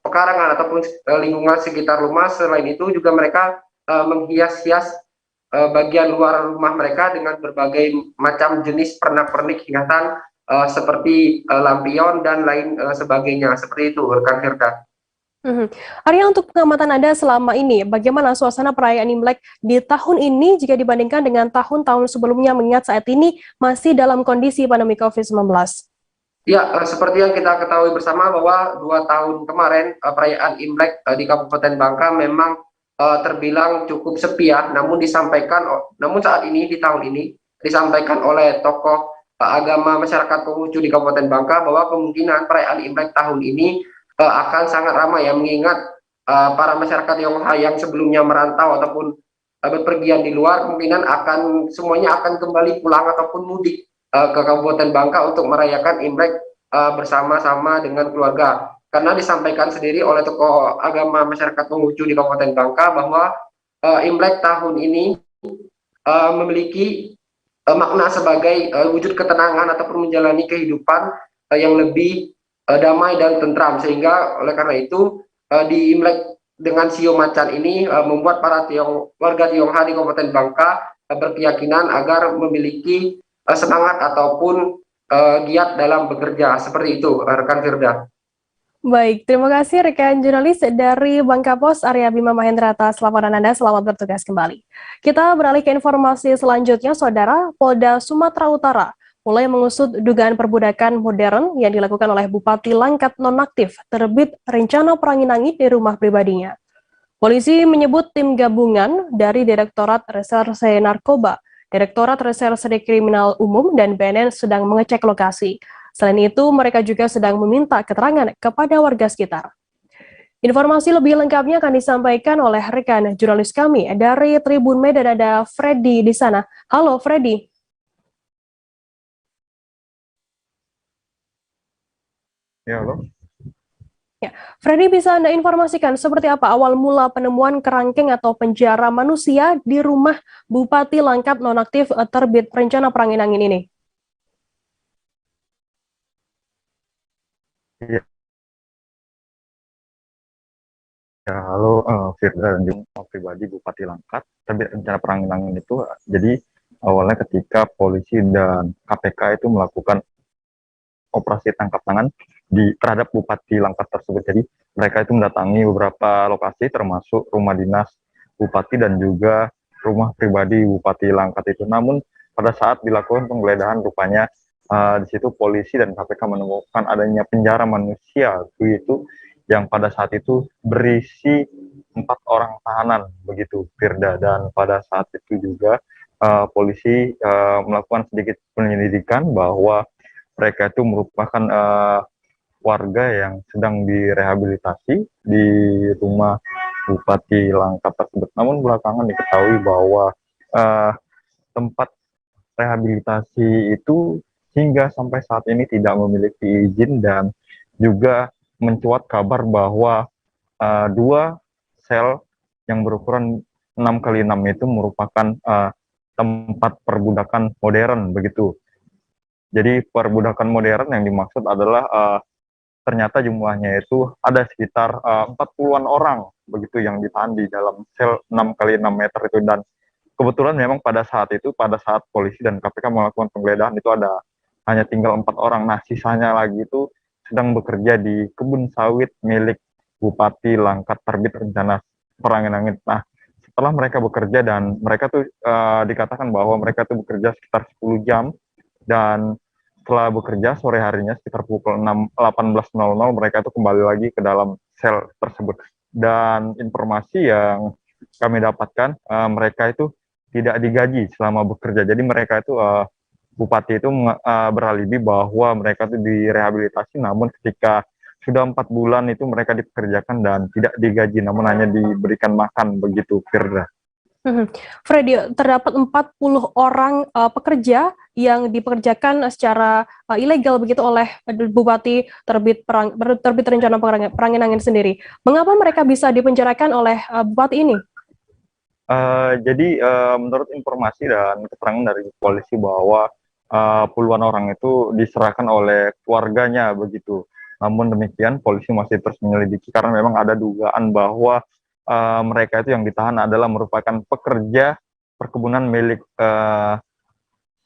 pekarangan ataupun lingkungan sekitar rumah. Selain itu juga mereka menghias-hias bagian luar rumah mereka dengan berbagai macam jenis pernak-pernik hiasan seperti lampion dan lain sebagainya. Seperti itu, rekan Firda. Arya, untuk pengamatan Anda selama ini, bagaimana suasana perayaan Imlek di tahun ini jika dibandingkan dengan tahun-tahun sebelumnya, mengingat saat ini masih dalam kondisi pandemi COVID-19? Ya, seperti yang kita ketahui bersama bahwa 2 tahun kemarin perayaan Imlek di Kabupaten Bangka memang terbilang cukup sepi ya, namun saat ini di tahun ini disampaikan oleh tokoh agama masyarakat Konghucu di Kabupaten Bangka bahwa kemungkinan perayaan Imlek tahun ini akan sangat ramai ya, mengingat para masyarakat Tionghoa yang sebelumnya merantau ataupun berpergian di luar kemungkinan semuanya akan kembali pulang ataupun mudik ke Kabupaten Bangka untuk merayakan Imlek bersama-sama dengan keluarga. Karena disampaikan sendiri oleh tokoh agama masyarakat Konghucu di Kabupaten Bangka bahwa Imlek tahun ini memiliki makna sebagai wujud ketenangan ataupun menjalani kehidupan yang lebih damai dan tentram, sehingga oleh karena itu di Imlek dengan Sio Macan ini membuat para warga Tionghoa di Kabupaten Bangka berkeyakinan agar memiliki semangat ataupun giat dalam bekerja. Seperti itu, rekan Firda. Baik, terima kasih rekan jurnalis dari Bangka Pos, Arya Bima Mahendra, atas laporan Anda. Selamat bertugas kembali. Kita beralih ke informasi selanjutnya, Saudara. Polda Sumatera Utara mulai mengusut dugaan perbudakan modern yang dilakukan oleh Bupati Langkat nonaktif terbit rencana perangin-angin di rumah pribadinya. Polisi menyebut tim gabungan dari Direktorat Reserse Narkoba, Direktorat Reserse Kriminal Umum, dan BNN sedang mengecek lokasi. Selain itu, mereka juga sedang meminta keterangan kepada warga sekitar. Informasi lebih lengkapnya akan disampaikan oleh rekan jurnalis kami dari Tribun Medan, ada Freddy di sana. Halo Freddy. Ya, halo. Ya, Freddy, bisa Anda informasikan seperti apa awal mula penemuan kerangkeng atau penjara manusia di rumah Bupati Langkat nonaktif terbit rencana perangin-angin ini? Ya, halo Firda dan juga pribadi Bupati Langkat terbit rencana perangin-angin itu. Jadi awalnya ketika polisi dan KPK itu melakukan operasi tangkap tangan terhadap Bupati Langkat tersebut. Jadi mereka itu mendatangi beberapa lokasi termasuk rumah dinas Bupati dan juga rumah pribadi Bupati Langkat itu. Namun pada saat dilakukan penggeledahan rupanya di situ polisi dan KPK menemukan adanya penjara manusia itu yang pada saat itu berisi 4 orang tahanan begitu, Firda. Dan pada saat itu juga polisi melakukan sedikit penyelidikan bahwa mereka itu merupakan warga yang sedang direhabilitasi di rumah Bupati Langkat tersebut. Namun belakangan diketahui bahwa tempat rehabilitasi itu hingga sampai saat ini tidak memiliki izin, dan juga mencuat kabar bahwa 2 sel yang berukuran 6x6 itu merupakan tempat perbudakan modern begitu. Jadi perbudakan modern yang dimaksud adalah ternyata jumlahnya itu ada sekitar 40-an orang begitu yang ditahan di dalam sel 6x6 meter itu. Dan kebetulan memang pada saat polisi dan KPK melakukan penggeledahan itu hanya tinggal 4 orang. Nah, sisanya lagi itu sedang bekerja di kebun sawit milik Bupati Langkat terbit rencana perangin-angin. Nah, setelah mereka bekerja dan mereka tuh dikatakan bahwa mereka tuh bekerja sekitar 10 jam, dan setelah bekerja sore harinya sekitar pukul 18.00 mereka itu kembali lagi ke dalam sel tersebut. Dan informasi yang kami dapatkan, mereka itu tidak digaji selama bekerja. Jadi mereka itu Bupati itu beralibi bahwa mereka itu direhabilitasi, namun ketika sudah 4 bulan itu mereka dipekerjakan dan tidak digaji, namun hanya diberikan makan begitu, Firda. Freddy, terdapat 40 orang pekerja yang dipekerjakan secara ilegal begitu oleh Bupati terbit rencana perangin-angin sendiri. Mengapa mereka bisa dipenjarakan oleh Bupati ini? Jadi menurut informasi dan keterangan dari polisi bahwa puluhan orang itu diserahkan oleh keluarganya begitu. Namun demikian polisi masih terus menyelidiki karena memang ada dugaan bahwa mereka itu yang ditahan adalah merupakan pekerja perkebunan milik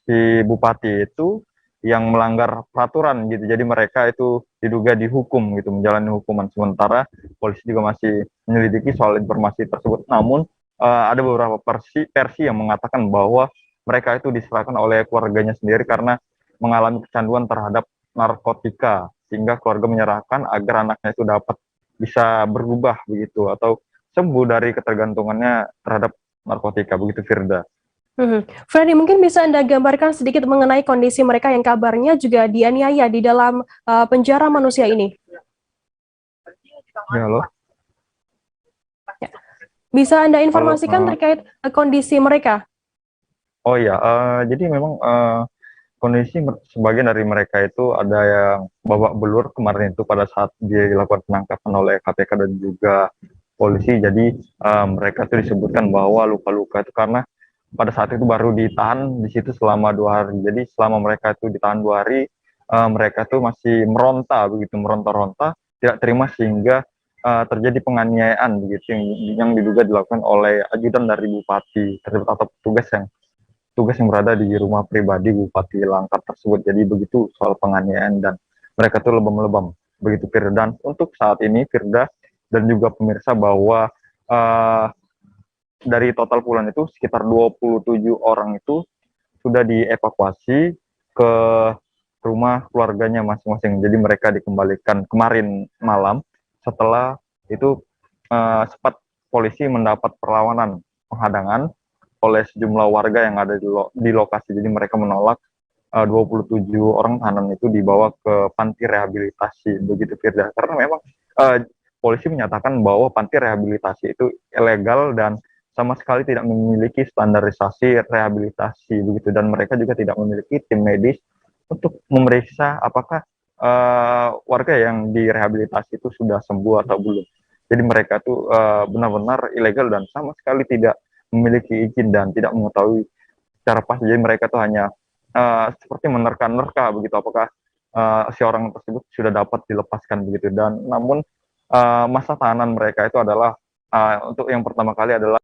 si bupati itu yang melanggar peraturan gitu. Jadi mereka itu diduga dihukum gitu, menjalani hukuman. Sementara polisi juga masih menyelidiki soal informasi tersebut. Namun ada beberapa versi yang mengatakan bahwa mereka itu diserahkan oleh keluarganya sendiri karena mengalami kecanduan terhadap narkotika, sehingga keluarga menyerahkan agar anaknya itu dapat bisa berubah begitu atau sembuh dari ketergantungannya terhadap narkotika begitu, Firda. Freddy, mungkin bisa Anda gambarkan sedikit mengenai kondisi mereka yang kabarnya juga dianiaya di dalam penjara manusia ini? Ya, halo. Bisa Anda informasikan terkait kondisi mereka? Oh iya, jadi memang kondisi sebagian dari mereka itu ada yang babak belur kemarin itu pada saat dia dilakukan penangkapan oleh KPK dan juga polisi. Jadi mereka itu disebutkan bahwa luka-luka itu karena pada saat itu baru ditahan di situ selama 2 hari. Jadi selama mereka itu ditahan 2 hari, mereka itu masih meronta begitu, meronta-ronta, tidak terima sehingga terjadi penganiayaan begitu yang diduga dilakukan oleh ajudan dari bupati tersebut atau tugas yang berada di rumah pribadi Bupati Langkat tersebut. Jadi begitu soal penganiayaan dan mereka itu lebam-lebam begitu, Firda. Dan untuk saat ini Firda dan juga pemirsa bahwa dari total puluhan itu sekitar 27 orang itu sudah dievakuasi ke rumah keluarganya masing-masing. Jadi mereka dikembalikan kemarin malam setelah itu sempat polisi mendapat perlawanan penghadangan oleh sejumlah warga yang ada di lokasi. Jadi mereka menolak 27 orang tahanan itu dibawa ke panti rehabilitasi begitu, Firda. Karena memang polisi menyatakan bahwa panti rehabilitasi itu ilegal dan sama sekali tidak memiliki standarisasi rehabilitasi begitu, dan mereka juga tidak memiliki tim medis untuk memeriksa apakah warga yang direhabilitasi itu sudah sembuh atau belum. Jadi mereka itu benar-benar ilegal dan sama sekali tidak memiliki izin dan tidak mengetahui secara pasti. Jadi mereka itu hanya seperti menerka-nerka begitu apakah si orang tersebut sudah dapat dilepaskan begitu. Dan namun masa tahanan mereka itu adalah untuk yang pertama kali adalah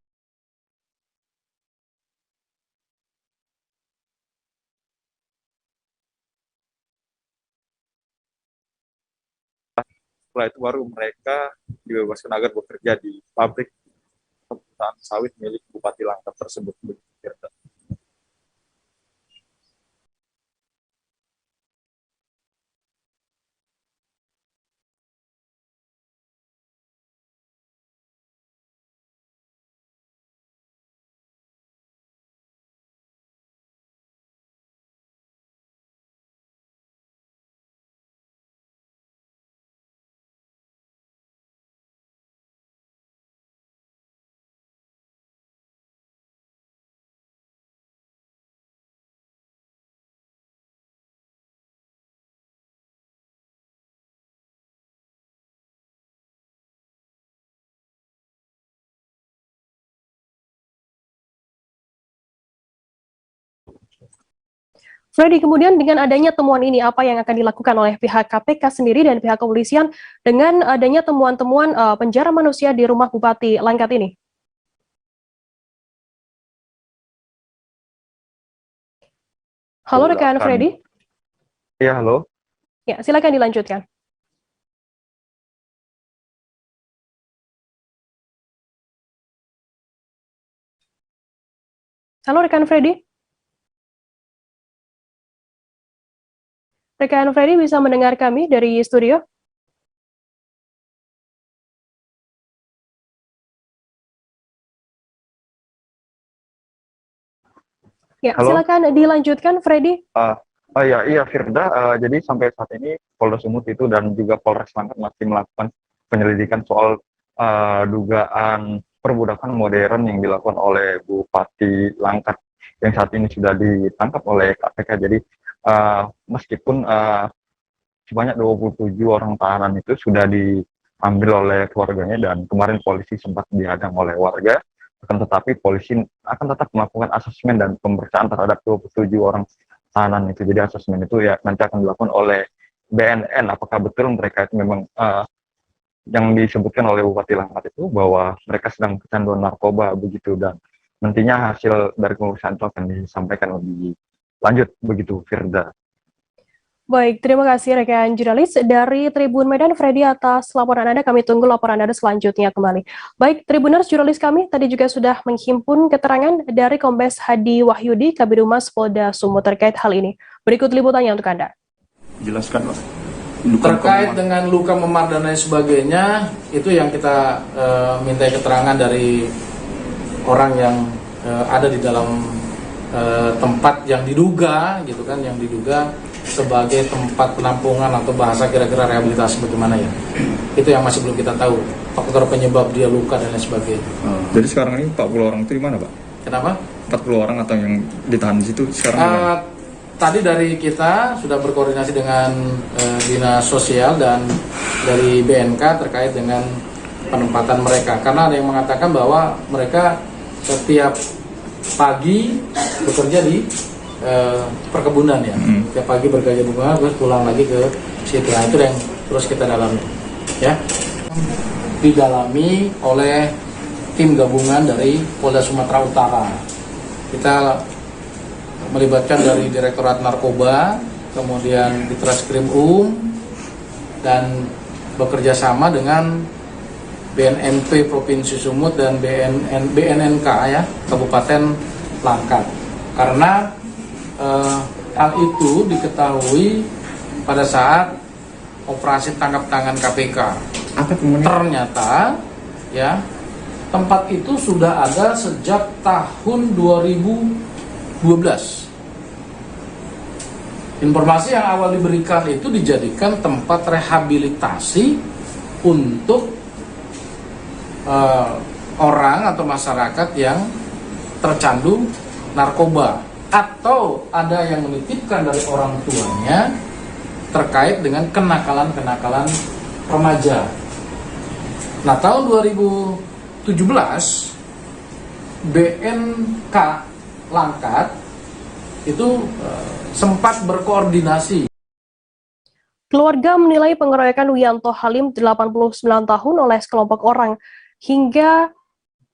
setelah itu baru mereka dibebaskan agar bekerja di pabrik perusahaan sawit milik Bupati Langkat tersebut. Freddy, kemudian dengan adanya temuan ini, apa yang akan dilakukan oleh pihak KPK sendiri dan pihak kepolisian dengan adanya temuan-temuan penjara manusia di rumah Bupati Langkat ini? Halo rekan Freddy? Iya, halo. Ya, silakan dilanjutkan. Halo rekan Freddy? Rekan Freddy bisa mendengar kami dari studio? Ya, halo? silakan dilanjutkan, Freddy. Iya, Firda. Jadi sampai saat ini Polda Sumut itu dan juga Polres Langkat masih melakukan penyelidikan soal dugaan perbudakan modern yang dilakukan oleh Bupati Langkat yang saat ini sudah ditangkap oleh KPK. Jadi meskipun sebanyak 27 orang tahanan itu sudah diambil oleh keluarganya dan kemarin polisi sempat dihadang oleh warga, akan tetapi polisi akan tetap melakukan asesmen dan pemeriksaan terhadap 27 orang tahanan itu. Jadi asesmen itu ya nanti akan dilakukan oleh BNN apakah betul mereka itu memang yang disebutkan oleh Bupati Langkat itu bahwa mereka sedang kecanduan narkoba begitu, dan nantinya hasil dari pemeriksaan itu akan disampaikan lebih lanjut begitu, Firda. Baik, terima kasih rekan jurnalis dari Tribun Medan, Freddy, atas laporan Anda. Kami tunggu laporan Anda selanjutnya kembali. Baik, Tribuners, jurnalis kami tadi juga sudah menghimpun keterangan dari Kombes Hadi Wahyudi, Kabid Humas Polda Sumut terkait hal ini. Berikut liputannya untuk Anda. Jelaskan, Pak. Terkait dengan luka memar dan lain sebagainya, itu yang kita minta keterangan dari orang yang ada di dalam tempat yang diduga, gitu kan, yang diduga sebagai tempat penampungan atau bahasa kira-kira rehabilitasi bagaimana ya. Itu yang masih belum kita tahu, faktor penyebab dia luka dan lain sebagainya. Jadi sekarang ini 40 orang itu di mana, Pak? Kenapa? 40 orang atau yang ditahan di situ sekarang tadi dari kita sudah berkoordinasi dengan Dinas Sosial dan dari BNK terkait dengan penempatan mereka. Karena ada yang mengatakan bahwa mereka setiap pagi bekerja di perkebunan ya. Setiap pagi bekerja di perkebunan terus pulang lagi ke situ. Nah, itu yang terus kita dalami. Ya. Didalami oleh tim gabungan dari Polda Sumatera Utara. Kita melibatkan dari Direktorat Narkoba, kemudian di Ditreskrim dan bekerja sama dengan BNNP Provinsi Sumut dan BNNK ya Kabupaten Langkat. Karena hal itu diketahui pada saat operasi tangkap tangan KPK. Ternyata ya tempat itu sudah ada sejak tahun 2012. Informasi yang awal diberikan itu dijadikan tempat rehabilitasi untuk orang atau masyarakat yang tercandu narkoba, atau ada yang menitipkan dari orang tuanya terkait dengan kenakalan-kenakalan remaja. Nah, tahun 2017 BNK Langkat itu sempat berkoordinasi. Keluarga menilai pengeroyokan Wiyanto Halim 89 tahun oleh sekelompok orang hingga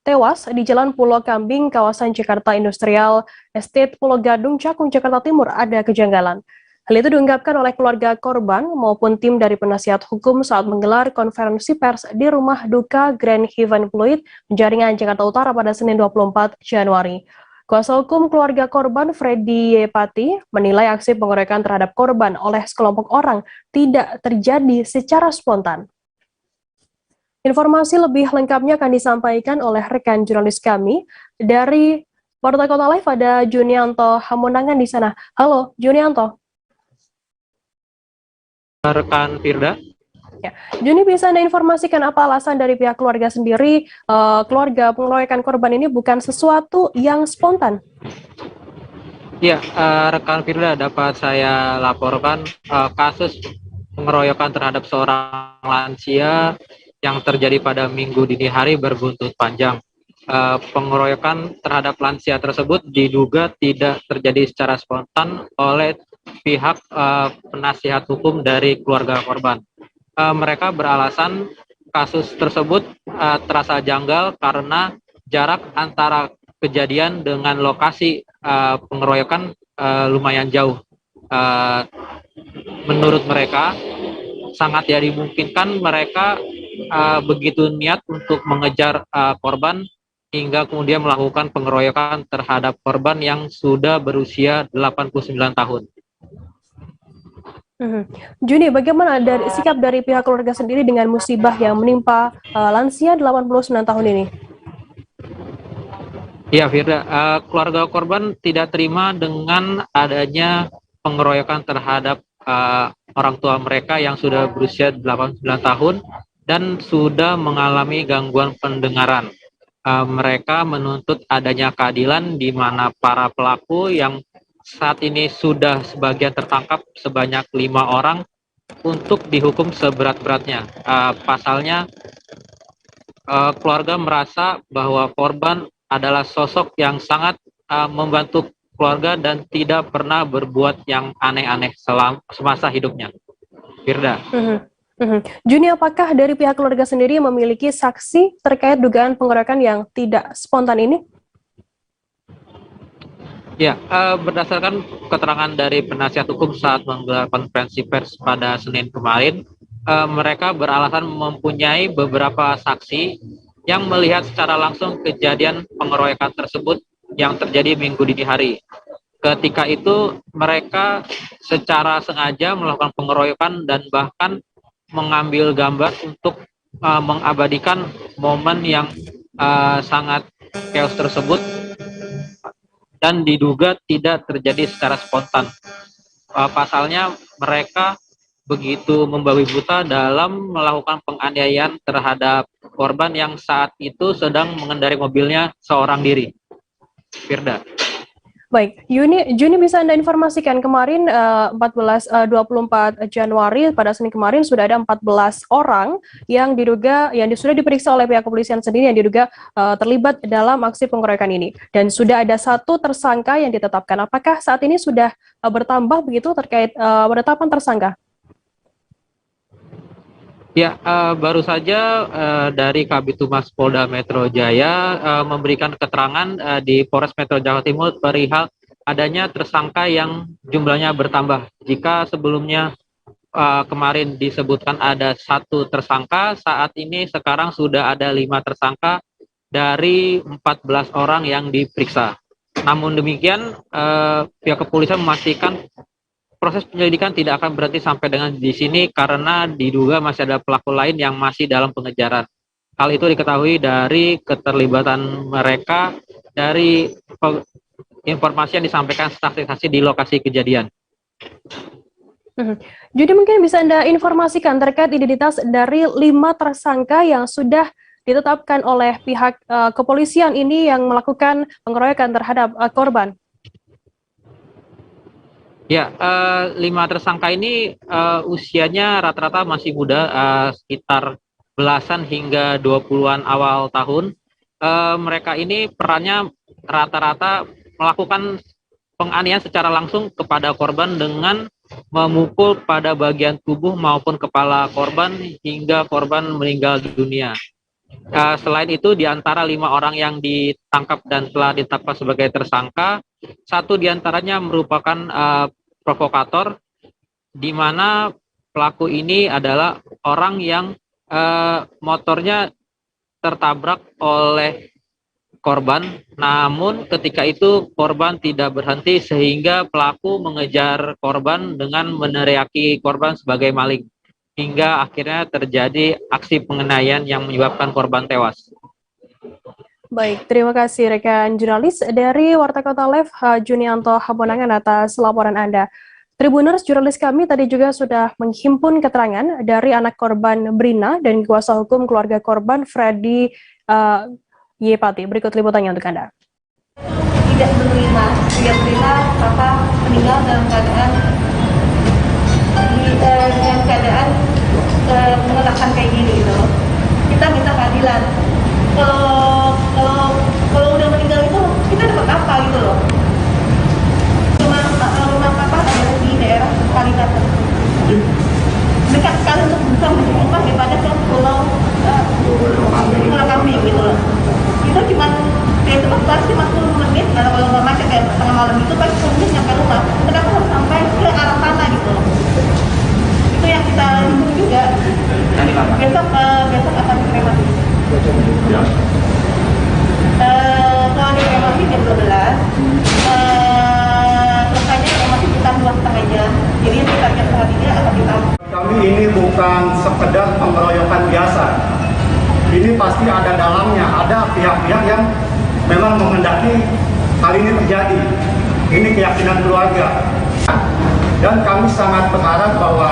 tewas di Jalan Pulau Kambing, kawasan Jakarta Industrial Estate Pulau Gadung, Cakung, Jakarta Timur ada kejanggalan. Hal itu diungkapkan oleh keluarga korban maupun tim dari penasihat hukum saat menggelar konferensi pers di rumah duka Grand Heaven Fluid, Penjaringan, Jakarta Utara pada Senin 24 Januari. Kuasa hukum keluarga korban Freddy Yepati menilai aksi pengeroyokan terhadap korban oleh sekelompok orang tidak terjadi secara spontan. Informasi lebih lengkapnya akan disampaikan oleh rekan jurnalis kami dari Portal Kota Live, ada Junianto Hamonangan di sana. Halo, Junianto. Rekan Firda. Ya, Juni, bisa Anda informasikan apa alasan dari pihak keluarga sendiri, keluarga pengeroyokan korban ini bukan sesuatu yang spontan? Ya, rekan Firda, dapat saya laporkan kasus pengeroyokan terhadap seorang lansia yang terjadi pada Minggu dini hari berbuntut panjang. Pengeroyokan terhadap lansia tersebut diduga tidak terjadi secara spontan oleh pihak penasihat hukum dari keluarga korban. Mereka beralasan kasus tersebut terasa janggal karena jarak antara kejadian dengan lokasi pengeroyokan lumayan jauh. Menurut mereka, sangat ya dimungkinkan mereka begitu niat untuk mengejar korban hingga kemudian melakukan pengeroyokan terhadap korban yang sudah berusia 89 tahun. Juni, bagaimana dari sikap dari pihak keluarga sendiri dengan musibah yang menimpa lansia 89 tahun ini? Ya, Firda, keluarga korban tidak terima dengan adanya pengeroyokan terhadap orang tua mereka yang sudah berusia 89 tahun dan sudah mengalami gangguan pendengaran. Mereka menuntut adanya keadilan di mana para pelaku yang saat ini sudah sebagian tertangkap sebanyak 5 orang untuk dihukum seberat-beratnya. Pasalnya, keluarga merasa bahwa korban adalah sosok yang sangat membantu keluarga dan tidak pernah berbuat yang aneh-aneh semasa hidupnya. Firda. Juni, apakah dari pihak keluarga sendiri memiliki saksi terkait dugaan pengeroyokan yang tidak spontan ini? Ya, berdasarkan keterangan dari penasihat hukum saat menggelar konferensi pers pada Senin kemarin, mereka beralasan mempunyai beberapa saksi yang melihat secara langsung kejadian pengeroyokan tersebut yang terjadi minggu dini hari. Ketika itu mereka secara sengaja melakukan pengeroyokan dan bahkan mengambil gambar untuk mengabadikan momen yang sangat chaos tersebut dan diduga tidak terjadi secara spontan. Pasalnya mereka begitu membabi buta dalam melakukan penganiayaan terhadap korban yang saat itu sedang mengendarai mobilnya seorang diri. Firda. Baik, Juni bisa Anda informasikan kemarin 24 Januari pada Senin kemarin sudah ada 14 orang yang sudah diperiksa oleh pihak kepolisian sendiri yang diduga terlibat dalam aksi pengeroyokan ini, dan sudah ada 1 tersangka yang ditetapkan. Apakah saat ini sudah bertambah begitu terkait penetapan tersangka? Ya, baru saja dari Kabid Humas Polda Metro Jaya memberikan keterangan di Polres Metro Jakarta Timur perihal adanya tersangka yang jumlahnya bertambah. Jika sebelumnya kemarin disebutkan ada 1 tersangka, saat ini sekarang sudah ada 5 tersangka dari 14 orang yang diperiksa. Namun demikian, pihak kepolisian memastikan proses penyelidikan tidak akan berhenti sampai dengan di sini karena diduga masih ada pelaku lain yang masih dalam pengejaran. Hal itu diketahui dari keterlibatan mereka dari informasi yang disampaikan saksi-saksi di lokasi kejadian. Jadi mungkin bisa Anda informasikan terkait identitas dari 5 tersangka yang sudah ditetapkan oleh pihak kepolisian ini yang melakukan pengeroyokan terhadap korban. Ya, 5 tersangka ini usianya rata-rata masih muda, sekitar belasan hingga 20-an awal tahun. Mereka ini perannya rata-rata melakukan penganiayaan secara langsung kepada korban dengan memukul pada bagian tubuh maupun kepala korban hingga korban meninggal dunia. Selain itu, di antara 5 orang yang ditangkap dan telah ditetapkan sebagai tersangka, 1 diantaranya merupakan provokator, di mana pelaku ini adalah orang yang motornya tertabrak oleh korban, namun ketika itu korban tidak berhenti sehingga pelaku mengejar korban dengan meneriaki korban sebagai maling, hingga akhirnya terjadi aksi penganiayaan yang menyebabkan korban tewas. Baik, terima kasih rekan jurnalis dari Warta Kota Live, Junianto Habonangan atas laporan Anda. Tribuners, jurnalis kami tadi juga sudah menghimpun keterangan dari anak korban Brina dan kuasa hukum keluarga korban Freddy Yepati. Berikut liputannya untuk Anda. Tidak menerima, papa meninggal dalam keadaan mengelakan kayak gini gitu. Kita minta keadilan. Kalau udah meninggal itu kita dapat apa gitu loh. Rumah papa ada di daerah Kalibata. Dekat sekali untuk bisa rumah daripada ke pulau Kambing gitu loh. Itu cuma itu pasti cuma 10 menit, kalau nggak macet kayak tengah malam itu pasti 10 menit nyampe rumah. Kenapa harus sampai ke arah sana gitu loh. Itu yang kita himbau juga. Besok akan dikremasi. Kalau dikremasi jam 12, selesainya kremasi sekitar 2,5 jam. Jadi sekitar jam 2:30 akan ditaruh. Kami ini bukan sekedar pengeroyokan biasa. Ini pasti ada dalamnya, ada pihak-pihak yang memang menghendaki hal ini terjadi. Ini keyakinan keluarga. Dan kami sangat berharap bahwa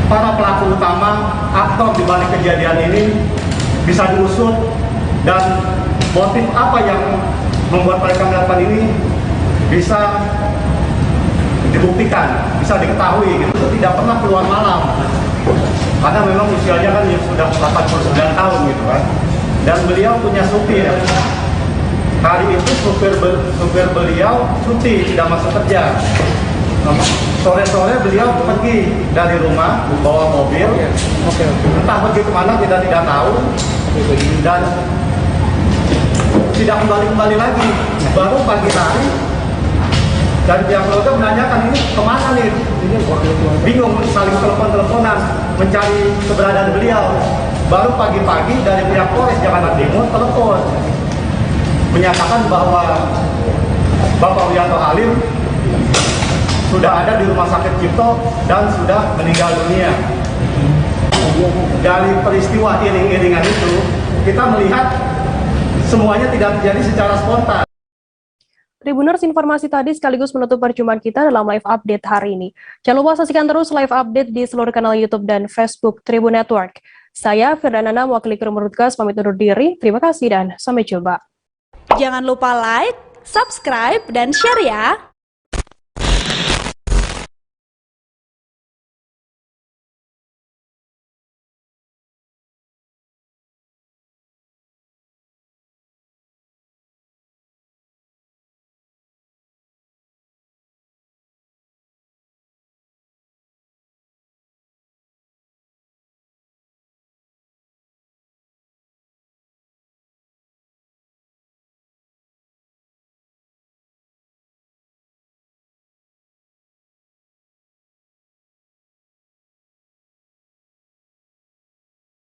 para pelaku utama aktor di balik kejadian ini bisa diusut dan motif apa yang membuat mereka melakukan ini bisa dibuktikan, bisa diketahui gitu. Tidak pernah keluar malam karena memang usianya kan sudah 89 tahun gitu kan, dan beliau punya supir. Hari itu supir beliau cuti, tidak masuk kerja. Sore-sore beliau pergi dari rumah bawa mobil, entah pergi kemana kita tidak tahu, dan tidak kembali lagi. Baru pagi hari dari pihak keluarga menanyakan ini kemana nih, bingung saling telepon-teleponan mencari keberadaan beliau. Baru pagi-pagi dari pihak Polres Jakarta Timur telepon menyatakan bahwa Bapak Wiyanto Halim sudah ada di Rumah Sakit Cipto dan sudah meninggal dunia. Dari peristiwa iring-iringan itu, kita melihat semuanya tidak terjadi secara spontan. Tribuners, informasi tadi sekaligus menutup perjumpaan kita dalam live update hari ini. Jangan lupa saksikan terus live update di seluruh kanal YouTube dan Facebook Tribun Network. Saya Firdanana, mewakili kru Bertugas, pamit undur diri. Terima kasih dan sampai jumpa. Jangan lupa like, subscribe, dan share ya!